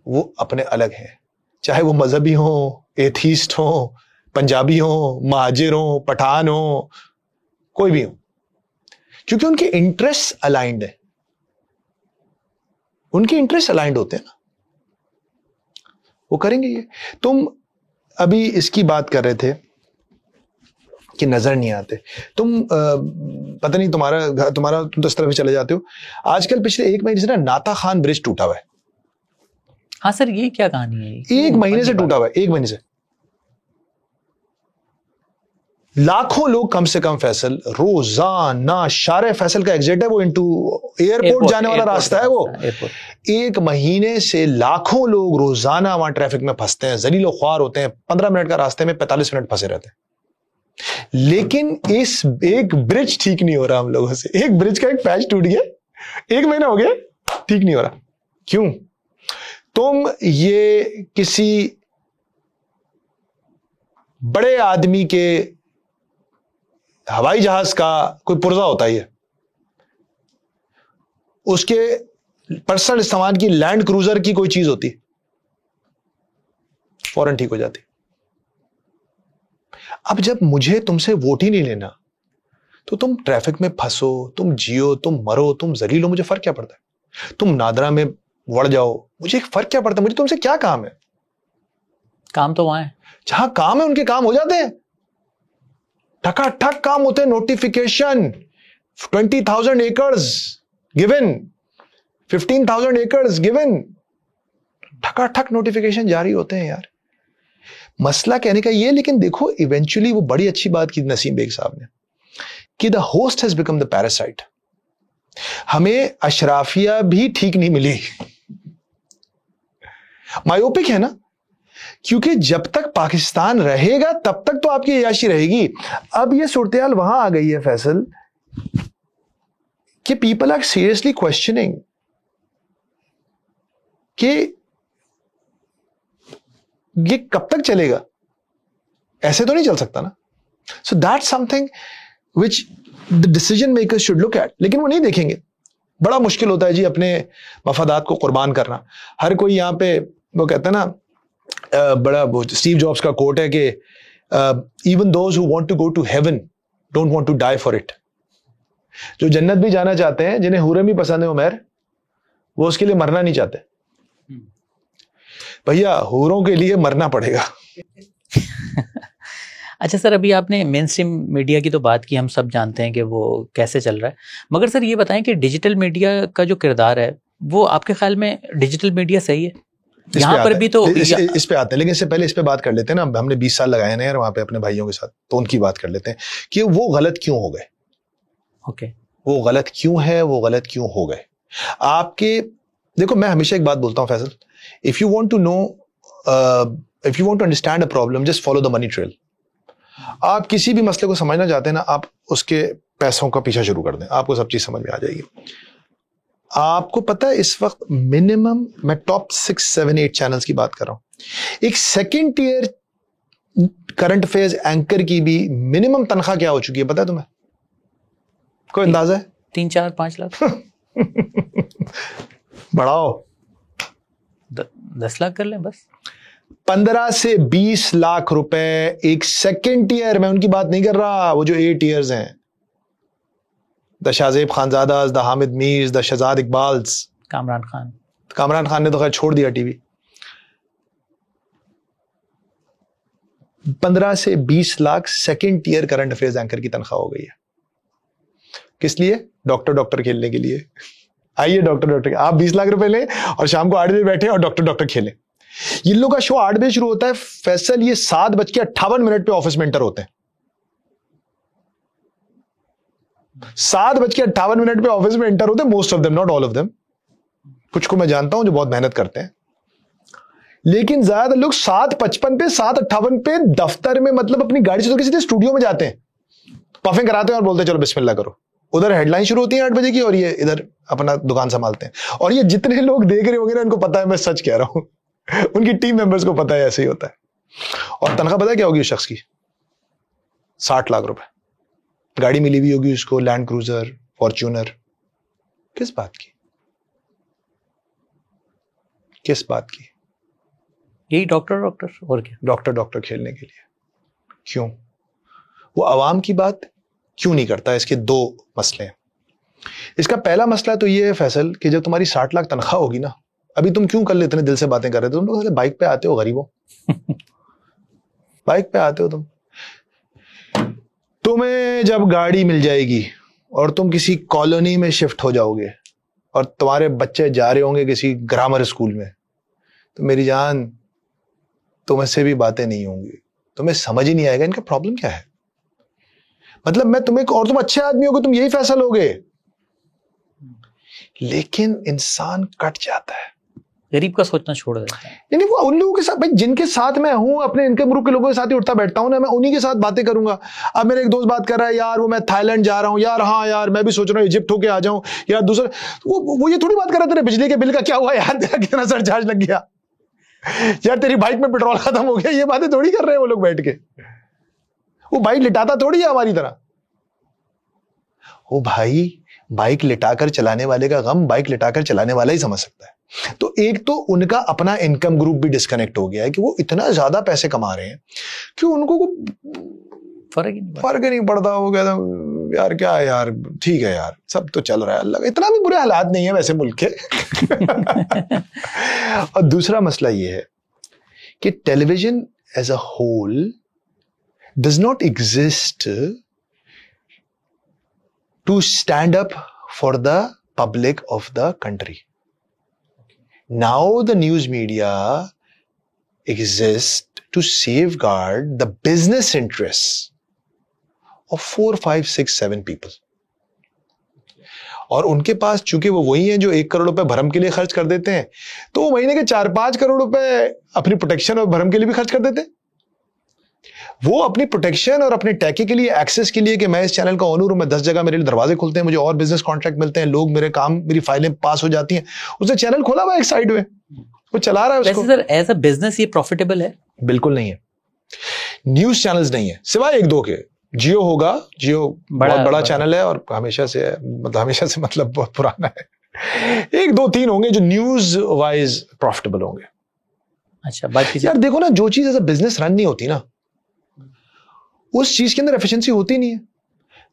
वो अपने अलग हैं, चाहे वो मजहबी हो, एथीस्ट हो, पंजाबी हो, महाजिर हो, पठान हो, कोई भी हो, क्योंकि उनके इंटरेस्ट अलाइंड है, उनके इंटरेस्ट अलाइंड होते हैं ना, वो करेंगे ये। तुम अभी इसकी बात कर रहे थे कि नजर नहीं आते, तुम पता नहीं तुम तो इस तरफ चले जाते हो। आजकल पिछले 1 महीने से ना नाता खान ब्रिज टूटा हुआ है। हाँ सर, ये क्या कहानी है? 1 महीने से टूटा हुआ है, 1 महीने से। लाखों लोग कम से कम फैसल रोजाना, शारे फैसल का एग्जिट है वो, इनटू एयरपोर्ट जाने वाला रास्ता है वो। 1 महीने से लाखों लोग रोजाना वहां ट्रैफिक में फंसते हैं, जलीलो ख्वार होते हैं। 15 मिनट का रास्ते में 45 मिनट फंसे रहते हैं। लेकिन इस एक ब्रिज ठीक नहीं हो रहा हम लोगों से। एक ब्रिज का एक पैच टूट गया, 1 महीना हो गया, ठीक नहीं हो रहा। क्यों? तुम ये किसी बड़े आदमी के हवाई जहाज का कोई पुर्जा होता ही है, उसके पर्सनल इस्तेमाल की लैंड क्रूजर की कोई चीज होती, फौरन ठीक हो जाती। अब जब मुझे तुमसे वोट ही नहीं लेना, तो तुम ट्रैफिक में फंसो, तुम जियो, तुम मरो, तुम जलील हो, मुझे फर्क क्या पड़ता है? तुम नादरा में वड़ जाओ, मुझे फर्क क्या पड़ता है? मुझे तुमसे क्या काम है? काम तो वहां है, जहां काम है उनके काम हो जाते हैं, ठकाठक काम होते हैं। Notification 20,000 acres given, 15,000 acres given, ठकाठक नोटिफिकेशन जारी होते हैं यार। मसला कहने का ये, लेकिन देखो इवेंचुअली वो बड़ी अच्छी बात की नसीम बेग साहब ने कि the host has become the parasite. हमें अशराफिया भी ठीक नहीं मिली, मायोपिक है ना, क्योंकि जब तक पाकिस्तान रहेगा तब तक तो आपकी अय्याशी रहेगी। अब ये सूरत-ए-हाल वहां आ गई है फैसल कि पीपल आर सीरियसली क्वेश्चनिंग कि ये कब तक चलेगा, ऐसे तो नहीं चल सकता ना। So that's something which the decision makers should look at. लेकिन वो नहीं देखेंगे। बड़ा मुश्किल होता है जी अपने मफादात को कुर्बान करना। हर कोई यहां पे, वो कहता है ना, बड़ा स्टीव जॉब्स का कोट है कि Even those who want to go to heaven don't want to die for it. जो जन्नत भी जाना चाहते हैं, जिन्हें हुरम ही पसंद है उमर, वो उसके लिए मरना नहीं चाहते. भैया हूरों के लिए मरना पड़ेगा. अच्छा सर, अभी आपने मेन स्ट्रीम मीडिया की तो बात की, हम सब जानते हैं कि वो कैसे चल रहा है, मगर सर ये बताएं कि डिजिटल मीडिया का जो किरदार है वो आपके ख्याल में डिजिटल मीडिया सही है? यहाँ पर भी तो इस पे आते हैं, लेकिन इससे पहले इस पे बात कर लेते हैं ना. हमने 20 साल लगाए ना यार वहां पे अपने भाइयों के साथ, तो उनकी बात कर लेते हैं कि वो गलत क्यों हो गए. ओके, वो गलत क्यों है, वो गलत क्यों हो गए. आपके देखो, मैं हमेशा एक बात बोलता हूँ Faisal, if you want to know, if you want to understand a problem, just follow the money trail. आप किसी भी मसले को समझना चाहते हैं ना, आप उसके पैसों का पीछा शुरू कर दें, आपको सब चीज समझ में आ जाएगी. आपको पता है इस वक्त मिनिमम, मैं टॉप 6, 7, 8 चैनल्स की बात कर रहा हूं, एक second tier current affairs anchor की भी मिनिमम तनख्वाह क्या हो चुकी है पता है तुम्हें? कोई अंदाजा है? 3, 4, 5 लाख. बढ़ाओ, 10 लाख कर लें बस. 15 से 20 लाख रुपए एक सेकंड टियर. मैं उनकी बात नहीं कर रहा, वो जो 8 टियर्स हैं, the Shahzeb Khanzadas, the Hamid Mirs, the Shahzad Iqbals, Kamran Khan ने तो खैर छोड़ दिया टीवी. 15 से 20 lakh second tier current affairs anchor की तनख्वाह हो गई है. किस लिए? डॉक्टर खेलने के लिए. आइए डॉक्टर, आप 20 लाख रुपए लें और शाम को 8 बजे बैठे और डॉक्टर खेलें. ये लोग का शो 8 बजे शुरू होता है फैसल, ये 7:58 पे ऑफिस में एंटर होते हैं. 7:58 पे ऑफिस में एंटर होते हैं, most of them, not all of them. कुछ को मैं जानता हूं जो बहुत मेहनत करते हैं, लेकिन ज्यादातर लोग 7:55 पे, 7:58 पे दफ्तर में, मतलब अपनी गाड़ी से तो किसी स्टूडियो में जाते हैं, पफिंग कराते हैं और बोलते हैं चलो बिस्मिल्लाह करो. उधर हेडलाइन शुरू होती है 8 बजे की और ये इधर अपना दुकान संभालते हैं. और ये जितने लोग देख रहे होंगे ना, इनको पता है मैं सच कह रहा हूं. उनकी टीम मेंबर्स को पता है ऐसे ही होता है. और तनख्वाह पता है क्या होगी उस शख्स की? 60 लाख रुपए. गाड़ी मिली हुई होगी उसको, लैंड क्रूजर, फॉर्च्यूनर. किस बात की? किस बात की? यही डॉक्टर और क्या? डॉक्टर खेलने के लिए. क्यों? वो आवाम की बात क्यों नहीं करता? इसके 2 मसले हैं. इसका पहला मसला तो ये है फैसल कि जब तुम्हारी 60 लाख तनख्वाह होगी ना, अभी तुम क्यों कल इतने दिल से बातें कर रहे थे? तुम लोग बाइक पे आते हो गरीबों. बाइक पे आते हो तुम. तुम्हें जब गाड़ी मिल जाएगी और तुम किसी कॉलोनी में शिफ्ट हो जाओगे और तुम्हारे बच्चे जा रहे होंगे किसी ग्रामर स्कूल में, तो मेरी जान तुम से भी बातें नहीं होंगी. तुम्हें समझ ही नहीं आएगा इनका प्रॉब्लम क्या है. मतलब मैं तुम्हें, और तुम अच्छे आदमी होगे, तुम यही फैसला लोगे, लेकिन इंसान कट जाता है. गरीब का सोचना छोड़ देता है. यानी वो उन लोगों के साथ, भाई जिनके साथ मैं हूं, अपने इनकम ग्रुप के लोगों के साथ ही उठता बैठता हूं ना, मैं उन्हीं के साथ बातें करूंगा. अब मेरे एक दोस्त बात कर रहा है, यार वो मैं थाईलैंड जा रहा हूं, यार हाँ यार मैं भी सोच रहा हूं इजिप्ट होके आ जाऊं, यार दूसरा वो ये थोड़ी बात कर रहा है तेरे बिजली के बिल का क्या हुआ यार, तेरा कितना सरचार्ज लग गया यार, तेरी बाइक में पेट्रोल खत्म हो गया. ये बातें थोड़ी कर रहे हैं वो लोग बैठ के. वो बाइक लिटाता थोड़ी है हमारी तरह. वो भाई बाइक लिटाकर चलाने वाले का गम बाइक लिटाकर चलाने वाला ही समझ सकता है. तो एक तो उनका अपना इनकम ग्रुप भी डिस्कनेक्ट हो गया है कि वो इतना ज्यादा पैसे कमा रहे हैं कि उनको फर्क ही नहीं पड़ता. हो गया यार, क्या है यार, ठीक है यार, सब तो चल रहा है, अल्लाह, इतना भी बुरे हालात नहीं है वैसे मुल्क के. और दूसरा मसला ये है कि television as a whole does not exist to stand up for the public of the country. Now the news media exists to safeguard the business interests of 4, 5, 6, 7 people. और उनके पास चूंकि वो वही हैं जो 1 करोड़ रुपए भरम के लिए खर्च कर देते हैं, तो वो महीने के 4-5 करोड़ रुपए अपनी प्रोटेक्शन और भरम के लिए भी खर्च कर देते हैं. वो अपनी प्रोटेक्शन और अपने टैके के लिए, एक्सेस के लिए, कि मैं इस चैनल का ओनर हूं, मैं 10 जगह मेरे लिए दरवाजे खुलते हैं, मुझे और बिजनेस कॉन्ट्रैक्ट मिलते हैं, लोग मेरे काम, मेरी फाइलें पास हो जाती हैं. उसने चैनल खोला हुआ एक साइड में, वो चला रहा है उसको. सर एज अ बिजनेस ये प्रॉफिटेबल है? बिल्कुल नहीं है. न्यूज चैनल्स नहीं है सिवाय 1-2 के. जियो होगा, जियो बहुत बड़ा चैनल है और हमेशा से मतलब बहुत पुराना है. 1, 2, 3 होंगे जो न्यूज वाइज प्रॉफिटेबल होंगे. अच्छा, बाकी यार देखो ना, जो चीज एज अ बिजनेस रन नहीं होती ना, उस चीज के अंदर एफिशिएंसी होती नहीं है।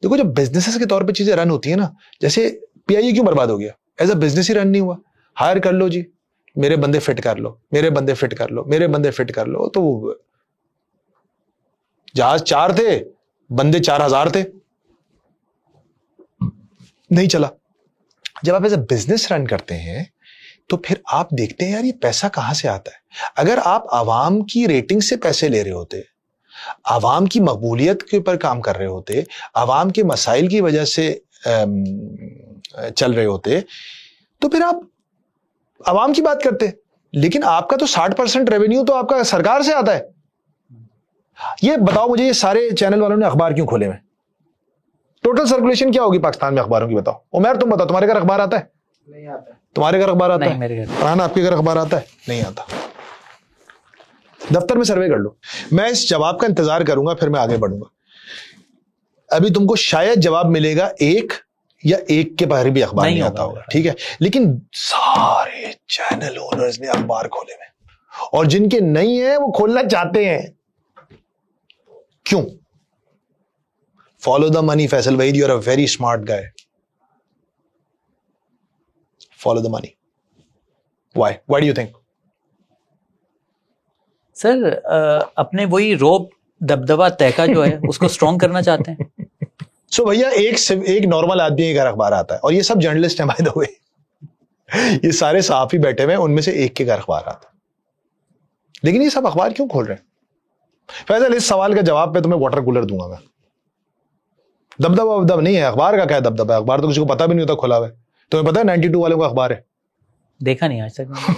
देखो जब बिजनेसेस के तौर पे चीजें रन होती है ना, जैसे पीआईए क्यों बर्बाद हो गया, एज अ बिजनेस ही रन नहीं हुआ। हायर कर लो जी, मेरे बंदे फिट कर लो, मेरे बंदे फिट कर लो, मेरे बंदे फिट कर लो, तो जहाज 4 थे, बंदे 4000 थे, नहीं चला। जब आप एज अ बिजनेस रन करते हैं तो फिर आप देखते हैं यार ये पैसा कहां से आता है। अगर आप आवाम की रेटिंग से पैसे ले रहे होते, आवाम की मकबूलियत के ऊपर काम कर रहे होते, आवाम के मसाइल की वजह से चल रहे होते, तो फिर आप आवाम की बात करते। लेकिन आपका तो 60% रेवेन्यू तो आपका सरकार से आता है। ये बताओ मुझे, ये सारे चैनल वालों ने अखबार क्यों खोले हुए? टोटल सर्कुलेशन क्या होगी पाकिस्तान में अखबारों की, बताओ। उमर तुम बताओ, तुम्हारे घर अखबार आता है? नहीं आता। तुम्हारे घर अखबार आता नहीं, है? मेरे घर। फरहान आपके घर अखबार आता है? नहीं आता। दफ्तर में सर्वे कर लो। मैं इस जवाब का इंतजार करूंगा, फिर मैं आगे बढ़ूंगा। अभी तुमको शायद जवाब मिलेगा एक या एक के बाहर भी अखबार नहीं आता होगा, ठीक है, लेकिन सारे चैनल ओनर्स ने अखबार खोले हुए, और जिनके नहीं है वो खोलना चाहते हैं। क्यों? Follow the money. Faisal Waheed, you are a very smart guy. Follow the money. Why do you think? Sir अपने वही रोब दबदबा तहका जो है उसको स्ट्रॉन्ग करना चाहते हैं। सो भैया एक नॉर्मल आदमी के घर अखबार आता है, और ये सब जर्नलिस्ट हैं बाय द वे, ये सारे सहाफी बैठे हुए हैं, उनमें से एक के घर अखबार आता है। लेकिन ये सब अखबार क्यों खोल रहे हैं? फैसल, इस सवाल का जवाब पे तुम्हें वाटर कूलर दूंगा मैं। दबदबा वबदबा नहीं है, अखबार का क्या दबदबा है? अखबार तो किसी को पता भी नहीं होता खुला हुआ है। तुम्हें पता है 92 वालों का अखबार है? देखा नहीं आज तक।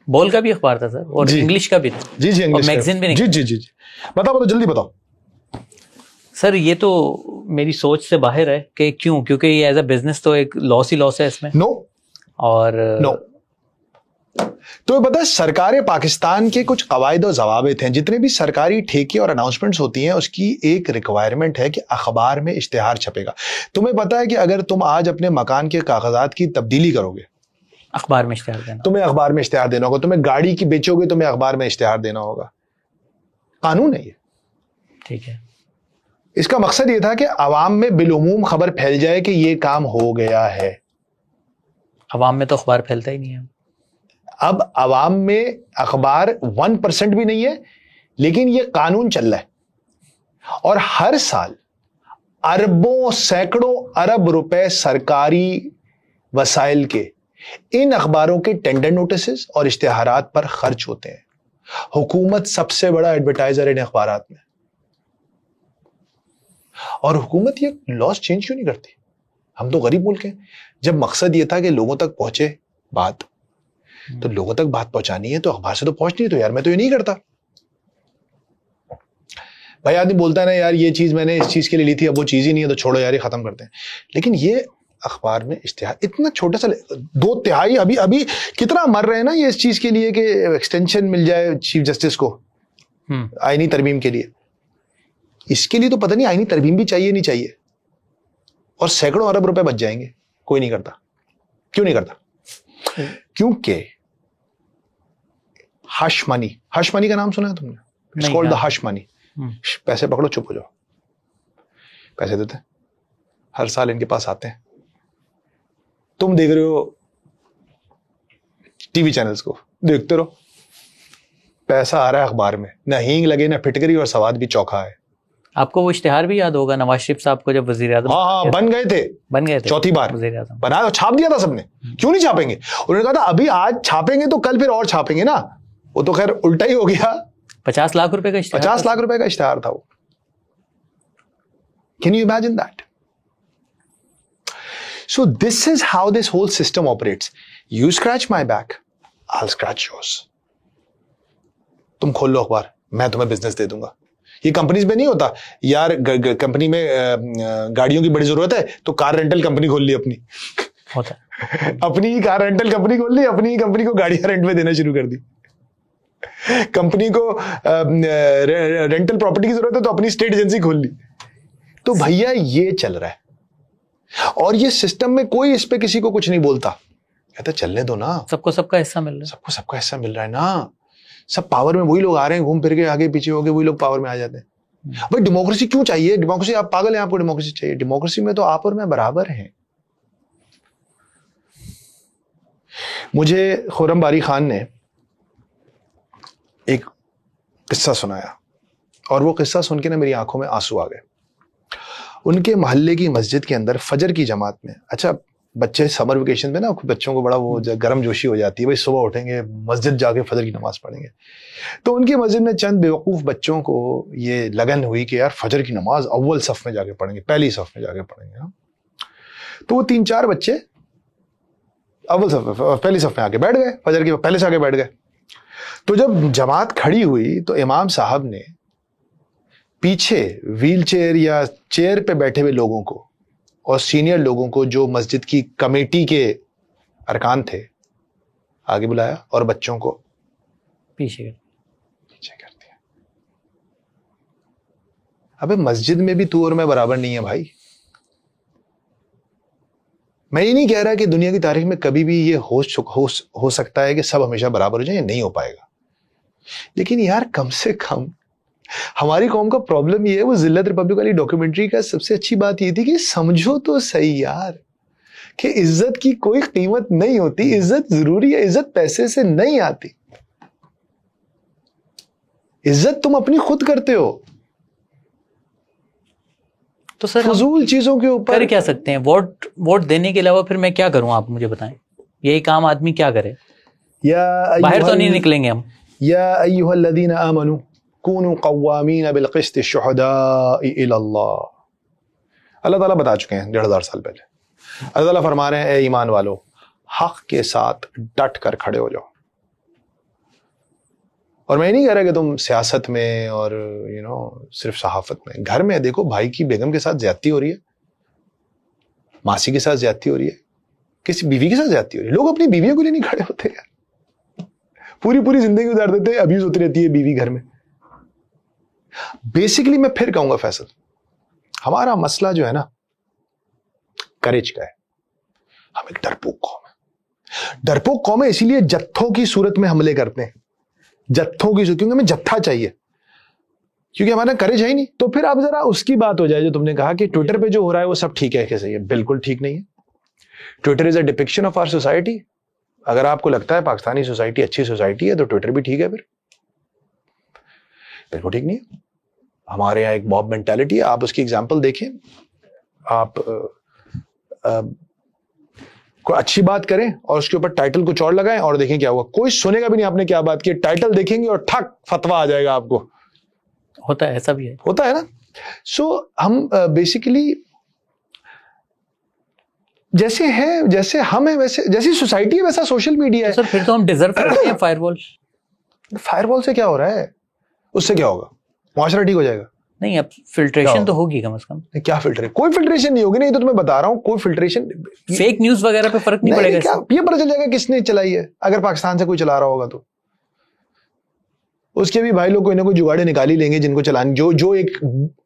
बोल का भी अखबार था सर, और इंग्लिश का भी था। जी जी, और मैगजीन भी नहीं। जी जी जी जी, बताओ जल्दी बताओ सर। ये तो मेरी सोच से बाहर है कि क्यों, क्योंकि ये एज अ बिजनेस तो एक लॉस ही लॉस है इसमें। नो और नो तो पता है, सरकार पाकिस्तान के कुछ कवायद और जवाबित हैं। जितने भी सरकारी ठेके और अनाउंसमेंट्स होती हैं, उसकी एक रिक्वायरमेंट है कि अखबार में इश्तिहार छपेगा। तुम्हें पता है कि अगर तुम आज अपने मकान के कागजात की तब्दीली करोगे, अखबार में इश्तिहार देना, तुम्हें अखबार में इश्तिहार देना होगा। तुम्हें गाड़ी की बेचोगे, तुम्हें अखबार में इश्तिहार देना होगा। कानून है ये, ठीक है। इसका मकसद ये था कि अवाम में बिलुमूम खबर फैल जाए कि ये काम हो गया है। अवाम में तो अखबार फैलता ही नहीं है। अब अवाम में अखबार 1% भी नहीं है, लेकिन ये कानून चल रहा है, और हर साल अरबों सैकड़ों अरब रुपए सरकारी वसाइल के इन अखबारों के टेंडर नोटिस और इश्तिहारात पर खर्च होते हैं। हुकूमत सबसे बड़ा एडवर्टाइजर इन अखबारात में, और हुकूमत ये लॉस चेंज क्यों नहीं करती? हम तो गरीब मुल्क हैं। जब मकसद ये था कि लोगों तक पहुंचे बात, तो लोगों तक बात पहुंचानी है तो अखबार से तो पहुंचनी है। तो यार मैं तो ये नहीं करता। भाई आदमी बोलता है ना, यार ये चीज मैंने इस चीज के लिए ली थी, अब वो चीज ही नहीं है, तो छोड़ो यार ये खत्म करते हैं। लेकिन ये अखबार में इश्तिहार इतना छोटा सा, 2/3 अभी कितना मर रहे हैं ना ये इस चीज के लिए कि एक्सटेंशन मिल जाए चीफ जस्टिस को आईनी तरमीम के लिए। इसके लिए तो पता नहीं आईनी तरमीम भी चाहिए नहीं चाहिए, और सैकड़ों अरब रुपए बच जाएंगे। कोई नहीं करता। क्यों नहीं करता? क्योंकि हश मनी का नाम सुना है तुमने? It's called the hush money. पैसे पकड़ो, चुप हो जाओ। पैसे देते हैं, हर साल इनके पास आते हैं। तुम देख रहे हो टीवी चैनल्स को, देखते रहो, पैसा आ रहा है अखबार में, ना हींग लगे ना फिटकरी, और सवाद भी चौखा है। आपको वो इश्तिहार भी याद होगा नवाज शरीफ साहब को जब वजीर आजम हाँ बन गए थे चौथी बार वजीर आजम, बनाया, छाप दिया था सबने। क्यों नहीं छापेंगे? उन्होंने कहा था अभी आज छापेंगे तो कल फिर और छापेंगे ना। वो तो खैर उल्टा ही हो गया। 50 लाख रुपए का इश्तिहार, 50 लाख रुपए का इश्तिहार था वो। Can you imagine that? So this is how this whole system operates. You scratch my back, I'll scratch yours. तुम खोल लो अखबार, मैं तुम्हें बिजनेस दे दूंगा। ये कंपनीज में नहीं होता यार, कंपनी में गाड़ियों की बड़ी जरूरत है तो कार रेंटल कंपनी खोल ली अपनी, होता है। अपनी कार रेंटल कंपनी खोल ली, अपनी कंपनी को गाड़ियां रेंट में देना शुरू कर दी। कंपनी को रेंटल प्रॉपर्टी की जरूरत है तो अपनी स्टेट एजेंसी खोल ली। तो भैया ये चल रहा है, और ये सिस्टम में कोई इस पे किसी को कुछ नहीं बोलता, कहता चलने दो ना, सबको सबका हिस्सा मिल रहा है, सबको सबका हिस्सा मिल रहा है ना। सब पावर में वही लोग आ रहे हैं, घूम फिर के आगे पीछे होके वही लोग पावर में आ जाते हैं। भाई डेमोक्रेसी क्यों चाहिए? डेमोक्रेसी, आप पागल हैं, आपको डेमोक्रेसी चाहिए? डेमोक्रेसी में तो आप और मैं बराबर हैं। मुझे खुर्रम बारी खान ने एक किस्सा सुनाया और वो किस्सा सुन के ना मेरी आंखों में आंसू आ गए। उनके मोहल्ले की मस्जिद के अंदर फजर की जमात में, अच्छा बच्चे समर वेकेशन में ना बच्चों को बड़ा वो गर्म जोशी हो जाती है, भाई सुबह उठेंगे मस्जिद जाके फजर की नमाज पढ़ेंगे। तो उनकी मस्जिद में चंद बेवकूफ बच्चों को ये लगन हुई कि यार फजर की नमाज अव्वल सफ में जाके पढ़ेंगे, पहली सफ में जाके पढ़ेंगे। तो वो 3-4 बच्चे अव्वल सफ पहली सफ में आके बैठ गए, फजर के पहले से आके बैठ गए। तो जब जमात खड़ी हुई तो इमाम साहब ने पीछे व्हील चेयर या चेयर पे बैठे हुए लोगों को और सीनियर लोगों को, जो मस्जिद की कमेटी के अरकान थे, आगे बुलाया और बच्चों को पीछे कर दिया। अबे मस्जिद में भी तू और मैं बराबर नहीं है भाई। मैं ये नहीं कह रहा कि दुनिया की तारीख में कभी भी ये हो सकता है कि सब हमेशा बराबर हो जाए, नहीं हो पाएगा। लेकिन यार कम से कम हमारी कौम का प्रॉब्लम ये है, वो जिल्लत रिपब्लिक वाली डॉक्यूमेंट्री का सबसे अच्छी बात ये थी कि समझो तो सही यार कि इज्जत की कोई कीमत नहीं होती, इज्जत जरूरी है, इज्जत पैसे से नहीं आती, इज्जत तुम अपनी खुद करते हो। तो सर फजूल चीजों के ऊपर कर क्या सकते हैं? वोट देने के अलावा फिर मैं क्या करूं, आप मुझे बताएं। यही काम आदमी क्या करे? या बाहर तो नहीं निकलेंगे हम। या अय्युहल्लज़ीना आमनू कूनू क़व्वामीन बिलक़िस्त शुहदाई इलल्लाह। अल्लाह ताला बता चुके हैं 1500 साल पहले। अल्लाह ताला फरमा रहे हैं, ए ईमान वालो, हक के साथ डट कर खड़े हो जाओ। और मैं नहीं कह रहा कि तुम सियासत में और सिर्फ सहाफत में, घर में देखो भाई की बेगम के साथ ज्यादती हो रही है, मासी के साथ ज्यादती हो रही है, किसी बीवी के साथ ज्यादती हो रही है, लोग अपनी बीवियों के लिए नहीं खड़े होते यार, पूरी जिंदगी गुजार देते हैं, अब्यूज होती रहती है बीवी घर में। बेसिकली मैं फिर कहूंगा फैसल, हमारा मसला जो है ना करेज का है। हम एक डरपोक कौम है। डरपोक कौम है इसीलिए जत्थों की सूरत में हमले करते हैं, जत्थों की सूरत, क्योंकि हमें जत्था चाहिए, क्योंकि हमारा करेज है ही नहीं। तो फिर अब जरा उसकी बात हो जाए जो तुमने कहा कि ट्विटर पे जो हो रहा है वो सब ठीक है, कैसे? बिल्कुल ठीक नहीं है। Twitter is a depiction of our society. अगर आपको लगता है पाकिस्तानी सोसाइटी अच्छी सोसाइटी है तो ट्विटर भी ठीक है, फिर बिल्कुल ठीक नहीं है। हमारे यहाँ एक मॉब मेंटालिटी है, आप उसकी एग्जांपल देखें। आप कोई अच्छी बात करें और उसके ऊपर टाइटल कुछ और लगाएं और देखें क्या हुआ। कोई सुनेगा भी नहीं आपने क्या बात की, टाइटल देखेंगे और ठक फतवा आ जाएगा आपको। होता है, ऐसा भी है, होता है ना। सो हम बेसिकली जैसे हैं, जैसे हम हैं, वैसे जैसी सोसाइटी है वैसा सोशल मीडिया है। सर फिर तो हम डिजर्व करते हैं फायरवॉल। फायरवॉल से क्या हो रहा है? उससे क्या होगा? मुआशरा ठीक हो जाएगा? नहीं, अब फिल्ट्रेशन तो होगी कम से कम। क्या फिल्ट्रेशन? कोई फिल्ट्रेशन नहीं होगी। नहीं तो तुम्हें बता रहा हूं, कोई फिल्ट्रेशन, फेक न्यूज वगैरह पे फर्क नहीं पड़ेगा। क्या ये पता चल जाएगा किसने चलाई है? अगर पाकिस्तान से कोई चला रहा होगा तो उसके भी भाई लोग कोई ना कोई जुगाड़े निकाल ही लेंगे जिनको चलाने, जो एक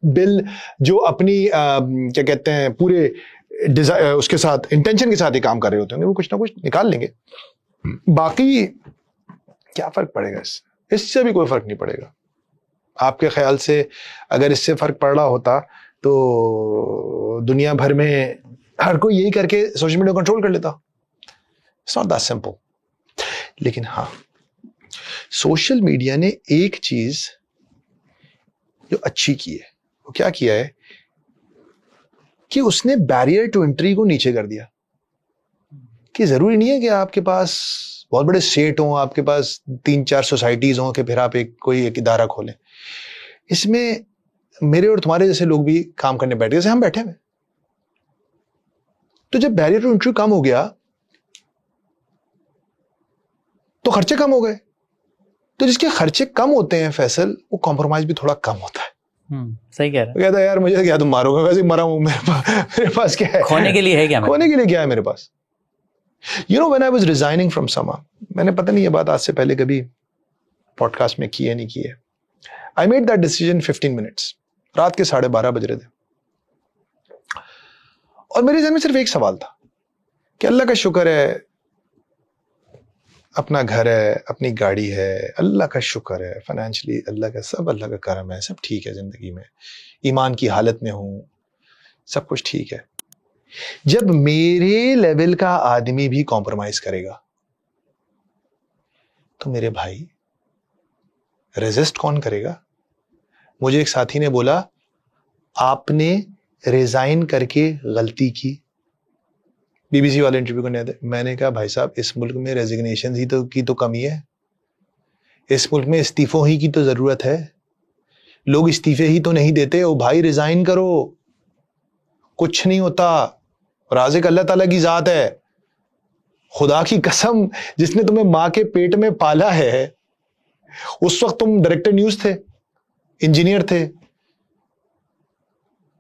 बिल जो अपनी क्या कहते हैं पूरे उसके साथ इंटेंशन के साथ ही काम कर रहे होते होंगे, वो कुछ ना कुछ निकाल लेंगे। बाकी क्या फर्क पड़ेगा इससे भी कोई फर्क नहीं पड़ेगा। आपके ख्याल से अगर इससे फर्क पड़ रहा होता तो दुनिया भर में हर कोई यही करके सोशल मीडिया कंट्रोल कर लेता। It's not that simple. लेकिन हाँ, सोशल मीडिया ने एक चीज जो अच्छी की है, वो क्या किया है कि उसने बैरियर टू एंट्री को नीचे कर दिया। कि जरूरी नहीं है कि आपके पास बहुत बड़े स्टेट हों, आपके पास 3-4 सोसाइटीज हों कि फिर आप कोई एक इदारा खोलें। इसमें मेरे और तुम्हारे जैसे लोग भी काम करने बैठे, जैसे हम बैठे हुए। तो जब बैरियर टू एंट्री कम हो गया तो खर्चे कम हो गए। तो जिसके खर्चे कम होते हैं फैसल, वो कॉम्प्रोमाइज भी थोड़ा कम होता है। सही कह रहे हैं। कहता है यार मुझे क्या तुम मारोगे? वैसे मरा हूं, मेरे पास क्या है? खोने के लिए है क्या? खोने के लिए क्या है मेरे पास? when I was resigning from Sama, मैंने पता नहीं ये बात आज से पहले कभी पॉडकास्ट में की है नहीं की है। I made that decision 15 minutes, रात के 12:30 बज रहे थे, और मेरे जहन में सिर्फ एक सवाल था कि अल्लाह का शुक्र है अपना घर है, अपनी गाड़ी है, अल्लाह का शुक्र है, फाइनेंशियली अल्लाह का सब अल्लाह का करम है, सब ठीक है जिंदगी में, ईमान की हालत में हूं, सब कुछ ठीक है। जब मेरे लेवल का आदमी भी कॉम्प्रोमाइज करेगा तो मेरे भाई रेजिस्ट कौन करेगा? मुझे एक साथी ने बोला, आपने रिजाइन करके गलती की। बीबीसी वाले इंटरव्यू करने आते, मैंने कहा भाई साहब इस मुल्क में रेजिग्नेशन ही तो की तो कमी है, इस मुल्क में इस्तीफों ही की तो जरूरत है, लोग इस्तीफे ही तो नहीं देते। ओ भाई रिजाइन करो, कुछ नहीं होता, राज़िक अल्लाह ताला की जात है। खुदा की कसम, जिसने तुम्हें मां के पेट में पाला है, उस वक्त तुम डायरेक्टर न्यूज थे, इंजीनियर थे,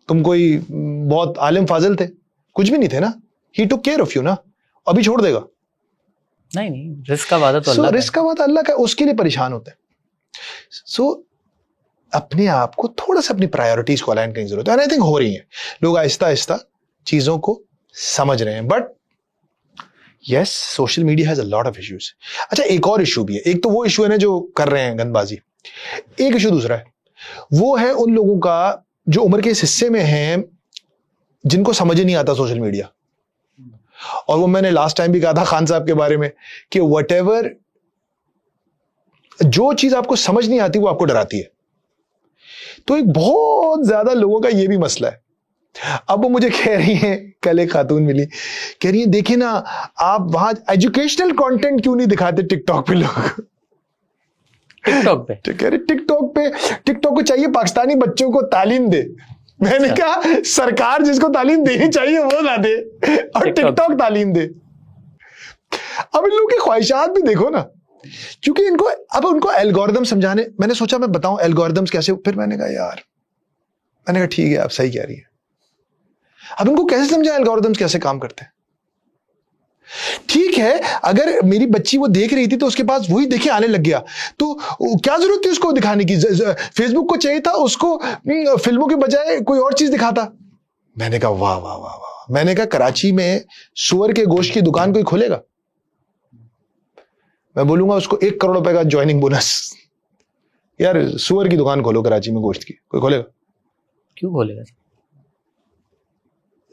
तुम कोई बहुत आलिम फाजिल थे, कुछ भी नहीं थे ना। ही टुक केयर ऑफ यू ना, अभी छोड़ देगा? नहीं, रिस्क का वादा तो अल्लाह का है। रिस्क का वादा अल्लाह का, उसके लिए परेशान होते हैं। सो अपने आप को थोड़ा सा अपनी प्रायोरिटीज को अलाइन करने की जरूरत है। आई थिंक हो रही है, लोग आहिस्ता आहिस्ता चीजों को समझ रहे हैं, but yes social media has a lot of issues. अच्छा, एक और इशू भी है। एक तो वो इशू है ना जो कर रहे हैं गंदबाजी, एक इशू दूसरा है, वो है उन लोगों का जो उम्र के इस हिस्से में हैं जिनको समझ ही नहीं आता सोशल मीडिया। और वो मैंने लास्ट टाइम भी कहा था खान साहब के बारे में कि व्हाटएवर, जो चीज आपको समझ नहीं आती वो आपको डराती है। तो एक बहुत ज्यादा लोगों का ये भी मसला है। अब वो मुझे कह रही हैं, कल एक खातून मिली, कह रही है देखिए ना आप वहां एजुकेशनल कंटेंट क्यों नहीं दिखाते टिकटॉक पे लोग। टिकटॉक पे तो कह रहे टिकटॉक को चाहिए पाकिस्तानी बच्चों को तालीम दे। मैंने कहा सरकार जिसको तालीम देनी चाहिए वो ना दे और टिकटॉक तालीम दे। अब इन लोगों की ख्वाहिशात भी देखो ना, क्योंकि इनको अब उनको एल्गोरिदम समझाने, मैंने सोचा मैं बताऊं एल्गोरिदम्स कैसे, फिर मैंने कहा ठीक है आप सही कह रही है। अब इनको कैसे समझा एल्गोरिदम्स कैसे काम करते हैं? ठीक है, अगर मेरी बच्ची वो देख रही थी तो उसके पास वही देखे आने लग गया, तो क्या जरूरत थी उसको दिखाने की? फेसबुक को चाहिए था उसको फिल्मों के बजाय कोई और चीज दिखाता। मैंने कहा वाह वाह वाह वाह। मैंने कहा कराची में सुअर के गोश्त की दुकान कोई खोलेगा? मैं बोलूंगा उसको 1 करोड़ रुपए का ज्वाइनिंग बोनस। यार सुअर की दुकान खोलो कराची में गोश्त की, कोई खोलेगा? क्यों खोलेगा?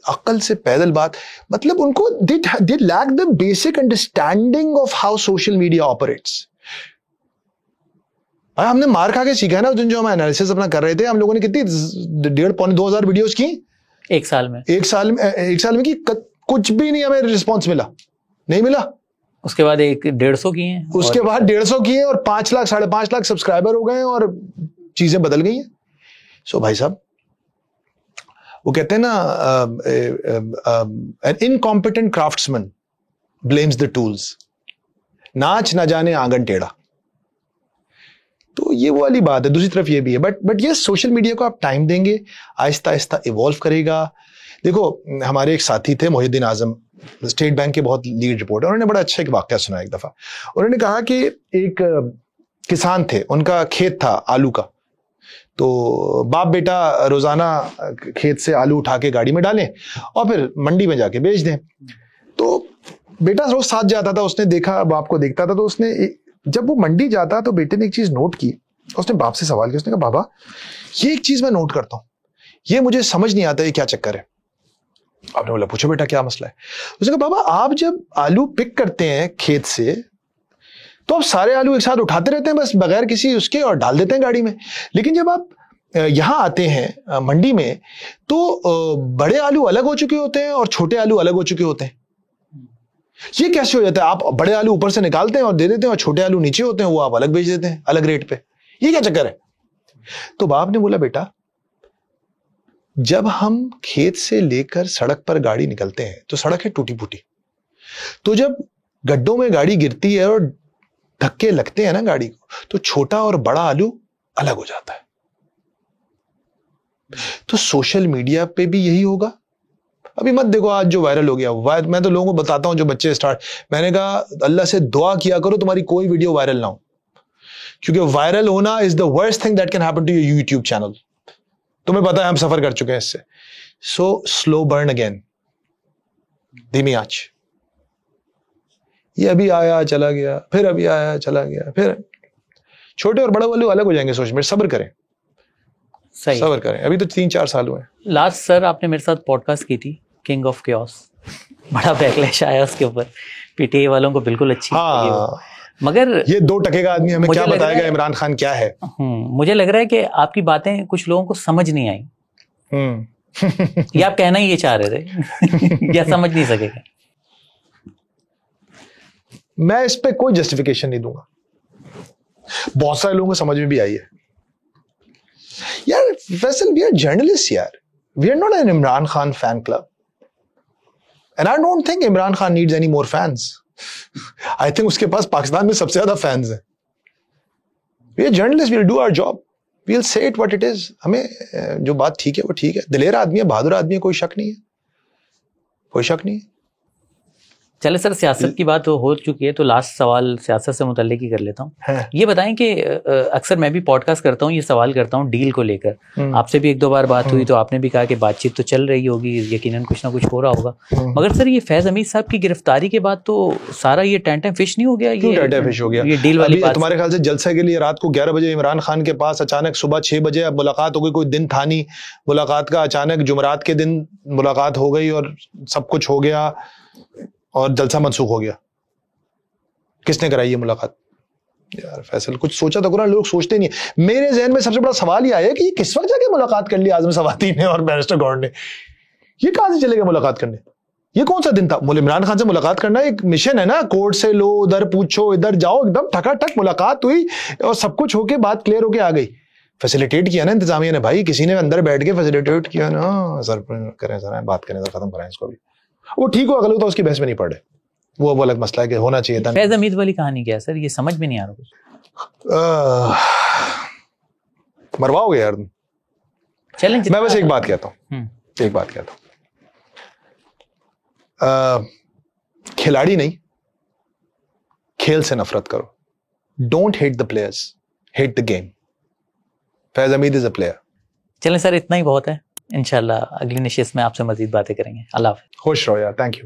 अक्ल से पैदल बात, मतलब उनको they lack the basic understanding of how social media operates. हमने मार खा के सीखा है ना, जो हम एनालिसिस अपना कर रहे थे, हम लोगों ने कितनी 1.5-2,000 वीडियोस की एक साल में की, कुछ भी नहीं हमें रिस्पॉन्स मिला, नहीं मिला। उसके बाद 150 किए हैं, उसके बाद 150 किए और 5 लाख 5.5 लाख सब्सक्राइबर हो गए और चीजें बदल गई हैं। सो भाई साहब, वो कहते हैं ना an incompetent craftsman blames the tools, नाच ना जाने आंगन टेढ़ा। तो ये वो वाली बात है। दूसरी तरफ ये भी है, बट ये सोशल मीडिया को आप टाइम देंगे, आहिस्ता आहिस्ता इवॉल्व करेगा। देखो हमारे एक साथी थे मोहिद्दीन आजम, स्टेट बैंक के बहुत लीड रिपोर्टर, उन्होंने बड़ा अच्छा एक वाकया सुना एक दफा। उन्होंने कहा कि एक किसान थे, उनका खेत था आलू का, तो बाप बेटा रोजाना खेत से आलू उठा के गाड़ी में डालें और फिर मंडी में जाके बेच दें। तो बेटा रोज साथ जाता था, उसने देखा, बाप को देखता था, तो उसने जब वो मंडी जाता तो बेटे ने एक चीज नोट की। उसने बाप से सवाल किया, उसने कहा बाबा ये एक चीज मैं नोट करता हूं, ये मुझे समझ नहीं आता ये क्या चक्कर है। आपने बोला पूछो बेटा क्या मसला है। उसने कहा बाबा आप जब आलू पिक करते हैं खेत से तो आप सारे आलू एक साथ उठाते रहते हैं बस बगैर किसी उसके और डाल देते हैं गाड़ी में, लेकिन जब आप यहां आते हैं मंडी में तो बड़े आलू अलग हो चुके होते हैं और छोटे आलू अलग हो चुके होते हैं। ये कैसे हो जाता है? आप बड़े आलू ऊपर से निकालते हैं और दे देते हैं और छोटे आलू नीचे होते हैं वो आप अलग बेच देते हैं अलग रेट पे, ये क्या चक्कर है? तो बाप ने बोला बेटा जब हम खेत से लेकर सड़क पर गाड़ी निकलते हैं तो सड़क है टूटी फूटी, तो जब गड्ढों में गाड़ी गिरती है और धक्के लगते हैं ना गाड़ी को, तो छोटा और बड़ा आलू अलग हो जाता है। तो सोशल मीडिया पे भी यही होगा। अभी मत देखो आज जो वायरल हो गया, मैं तो लोगों को बताता हूं जो बच्चे मैंने कहा अल्लाह से दुआ किया करो तुम्हारी कोई वीडियो वायरल ना हो, क्योंकि वायरल होना is the worst thing that can happen to your YouTube channel. तुम्हें पता है हम सफर कर चुके हैं इससे। सो स्लो बर्न अगेन, धीमी आंच, ये अभी आया चला गया, फिर अभी आया चला गया, फिर छोटे और बड़े वाले अलग हो जाएंगे सोच में। सब्र करें, सही, सब्र करें, अभी तो 3-4 साल हुए। लास्ट सर आपने मेरे साथ पॉडकास्ट की थी किंग ऑफ क्योस, बड़ा बैकलैश आया उसके ऊपर, पीटीए वालों को बिल्कुल अच्छी लगी वो। मगर ये 2 टके का आदमी हमें क्या बताएगा इमरान खान क्या है। मुझे लग रहा है कि आपकी बातें कुछ लोगों को समझ नहीं आई। या आप कहना ही ये चाह रहे थे या समझ नहीं सकेगा। मैं इस पे कोई जस्टिफिकेशन नहीं दूंगा, बहुत सारे लोगों को समझ में भी आई है। यार फैसल, वी आर जर्नलिस्ट यार, we are not an Imran Khan fan club, and I don't think Imran Khan needs any more fans. I think उसके पास पाकिस्तान में सबसे ज्यादा फैंस हैं। We are journalist, we will do our job, we will say it what it is. हमें जो बात ठीक है वो ठीक है। दिलेर आदमी है, बहादुर आदमी है, कोई शक नहीं है, कोई शक नहीं है। चले सर, सियासत की बात हो चुकी है तो लास्ट सवाल सियासत से मुतल्लिक ही कर लेता हूँ। ये बताएं कि अक्सर मैं भी पॉडकास्ट करता हूँ, ये सवाल करता हूँ डील को लेकर। आपसे भी 1-2 बार बात हुई तो आपने भी कहा कि बातचीत तो चल रही होगी, यकीनन कुछ ना कुछ हो रहा होगा। मगर सर ये फैज हमीद साहब की गिरफ्तारी के बाद तो सारा ये टेंटम फिश नहीं हो गया? ये टेंटम फिश हो गया ये डील वाली बात। तुम्हारे ख्याल से जलसे के लिए रात को 11 बजे इमरान खान के पास अचानक सुबह 6 बजे अब मुलाकात हो गई, कोई दिन था नहीं मुलाकात का, अचानक जुमरात के दिन मुलाकात हो गई और सब कुछ हो गया और जलसा मनसूख हो गया। किसने कराई ये मुलाकात? यार फैसल कुछ सोचा तो करो, लोग सोचते नहीं। मेरे जहन में सबसे बड़ा सवाल ये आया कि ये किस वक्त जाके मुलाकात कर ली आजम सवाती ने और बैरिस्टर गौर ने? ये कहां से चले गए मुलाकात करने? ये कौन सा दिन था? इमरान खान से मुलाकात करना एक मिशन है ना, कोर्ट से लो, उधर पूछो, इधर जाओ, एकदम ठकाठक मुलाकात हुई और सब कुछ होके बात क्लियर होके आ गई। फैसिलिटेट किया ना इंतजामिया ने भाई, किसी ने अंदर बैठ के फैसिलिटेट किया ना, सर करें सर बात करें, खत्म कराएं इसको भी। वो ठीक हो गलत हो उसकी बहस में नहीं पड़े, वो अब अलग मसला है कि होना चाहिए था। फैज हमीद वाली कहानी क्या है सर? ये समझ में नहीं आ रहा कुछ। मरवाओगे यार। चैलेंज। मैं बस एक बात कहता हूँ, एक बात कहता हूँ, खिलाड़ी नहीं, खेल से नफरत करो। Don't hate the players, hate the game. Faiz Hamid is a player. चलें सर, इतना ही बहुत है। इंशाल्लाह अगली नशिस्त में आपसे मजीद बातें करेंगे। अल्लाह हाफ़िज़। खुश रहो यार, थैंक यू।